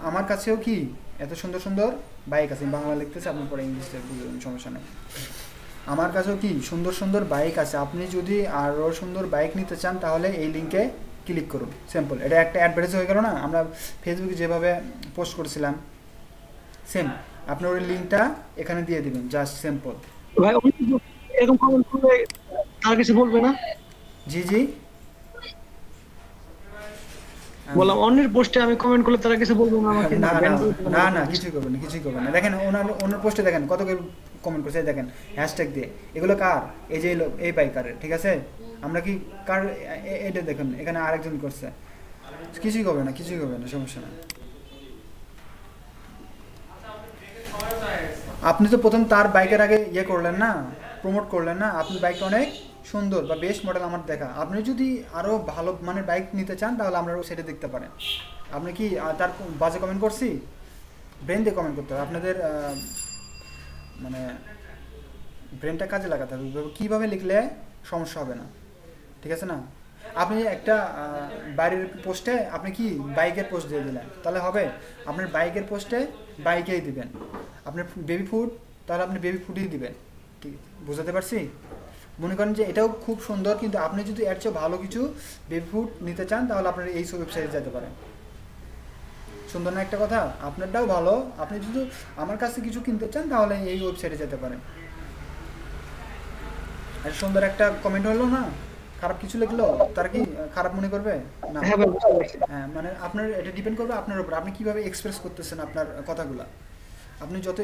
আমার কাছেও কি এত সুন্দর সুন্দর বাইক আছে, বাংলা লিখতেছে আপনি পরে ইংলিশে বুঝবেন, সমস্যা নেই। আমার কাছেও কি সুন্দর সুন্দর বাইক আছে, আপনি যদি আরও সুন্দর বাইক নিতে চান তাহলে এই লিঙ্কে ক্লিক করুন, সিম্পল। এটা একটা অ্যাডভার্টাইজ হয়ে গেল না, আমরা ফেসবুকে যেভাবে পোস্ট করেছিলাম সেম আপনি ওই লিঙ্কটা এখানে দিয়ে দিবেন, জাস্ট সিম্পল। ভাই এরকম কমেন্ট করলে আর কিছু বলবে না? জি জি বললাম অন্যের পোস্টে আমি কমেন্ট করলে তারা কিছু বলবে না আমাকে? না না কিছুই করবেন না, কিছুই করবেন না। দেখেন ওনার পোস্টে দেখেন কত কমেন্ট করছে, দেখেন হ্যাশট্যাগ দিয়ে, এগুলো কার এই যে এই বাইকারের, ঠিক আছে। আমরা কি কার এটা দেখুন এখানে আরেকজন করছে, কিছুই করবে না, কিছুই করবে না, সমস্যা না। আপনি তো প্রথম তার বাইকের আগে ইয়ে করলেন না, প্রমোট করলেন না, আপনি বাইকটা অনেক সুন্দর বা বেস্ট মডেল আমার দেখা। আপনি যদি আরও ভালো মানের বাইক নিতে চান তাহলে আমরা সেটা দেখতে পারেন। আপনি কি তার বাজে কমেন্ট করছি, ব্রেন দিয়ে কমেন্ট করতে হবে, আপনাদের মানে ব্রেনটা কাজে লাগাতে হবে, কীভাবে লিখলে সমস্যা হবে না, ঠিক আছে না। আপনি একটা বাড়ির পোস্টে আপনি কি বাইকের পোস্ট দিয়ে দিলেন তাহলে হবে, আপনার বাইকের পোস্টে বাইকেই দিবেন। আপনার বেবি ফুড তাহলে আপনি বেবি ফুডই দিবেন, ঠিক বুঝাতে পারছি। মনে করেন যে এটাও খুব সুন্দর, কিন্তু আপনি যদি এর চেয়ে ভালো কিছু বেবি ফুড নিতে চান তাহলে আপনার এই সব ওয়েবসাইটে যেতে পারেন। সুন্দর না একটা কথা, আপনারটাও ভালো, আপনি যদি আমার কাছে কিছু কিনতে চান তাহলে এই ওয়েবসাইটে যেতে পারেন। আর সুন্দর একটা কমেন্ট হলো না, খারাপ কিছু লিখলো তারা কি খারাপ মনে করবে না? হ্যাঁ ভাই বুঝতে পারছি। হ্যাঁ মানে আপনার এটা ডিপেন্ড করবে আপনার উপর, আপনি কিভাবে এক্সপ্রেস করতেছেন আপনার কথাগুলা। আপনি যত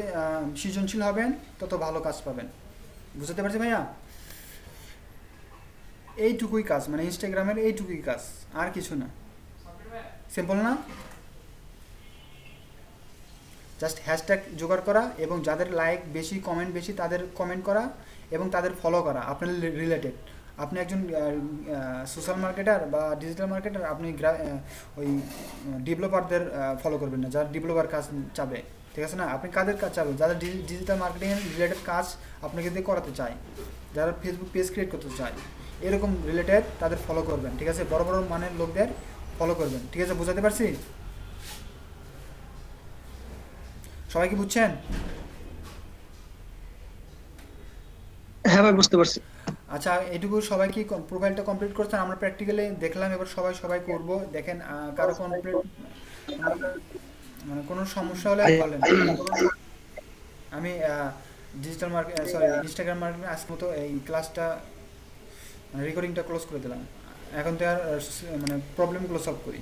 সৃজনশীল হবেন তত ভালো কাজ পাবেন। বুঝতে পারছি ভাইয়া? এইটুকুই কাজ, মানে ইনস্টাগ্রামের এইটুকুই কাজ, আর কিছু না। সিম্পল না? জাস্ট হ্যাশট্যাগ জোগাড় করা এবং যাদের লাইক বেশি, কমেন্ট বেশি তাদের কমেন্ট করা এবং তাদের ফলো করা আপনার রিলেটেড। আপনি একজন সোশ্যাল মার্কেটার বা ডিজিটাল মার্কেটার, আপনি ওই ডেভেলপারদের ফলো করবেন না যারা ডেভেলপার কাজ চাবে, ঠিক আছে না? আপনি কাদের কাজ চাবেন? যারা ডিজিটাল মার্কেটিংয়ের রিলেটেড কাজ আপনাকে দিয়ে করাতে চায়, যারা ফেসবুক পেজ ক্রিয়েট করতে চায়, এরকম রিলেটেড তাদের ফলো করবেন, ঠিক আছে? বড় বড় মানের লোকদের ফলো করবেন, ঠিক আছে? বুঝাতে পারছি? সবাই কি বুঝছেন? হ্যাঁ ভাই বুঝতে পারছি। আচ্ছা, এটুকু সবাই কি প্রোফাইলটা কমপ্লিট করছেন? আমরা প্র্যাকটিক্যালি দেখলাম, এবার সবাই করব। দেখেন কারো কমপ্লিট মানে কোনো সমস্যা হলে বলেন। আমি ডিজিটাল মার্কেট ইনস্টাগ্রাম মার্কেটিং আজকের মতো এই ক্লাসটা রেকর্ডিংটা ক্লোজ করে দিলাম। এখন তো আর মানে প্রবলেমগুলো সলভ করি।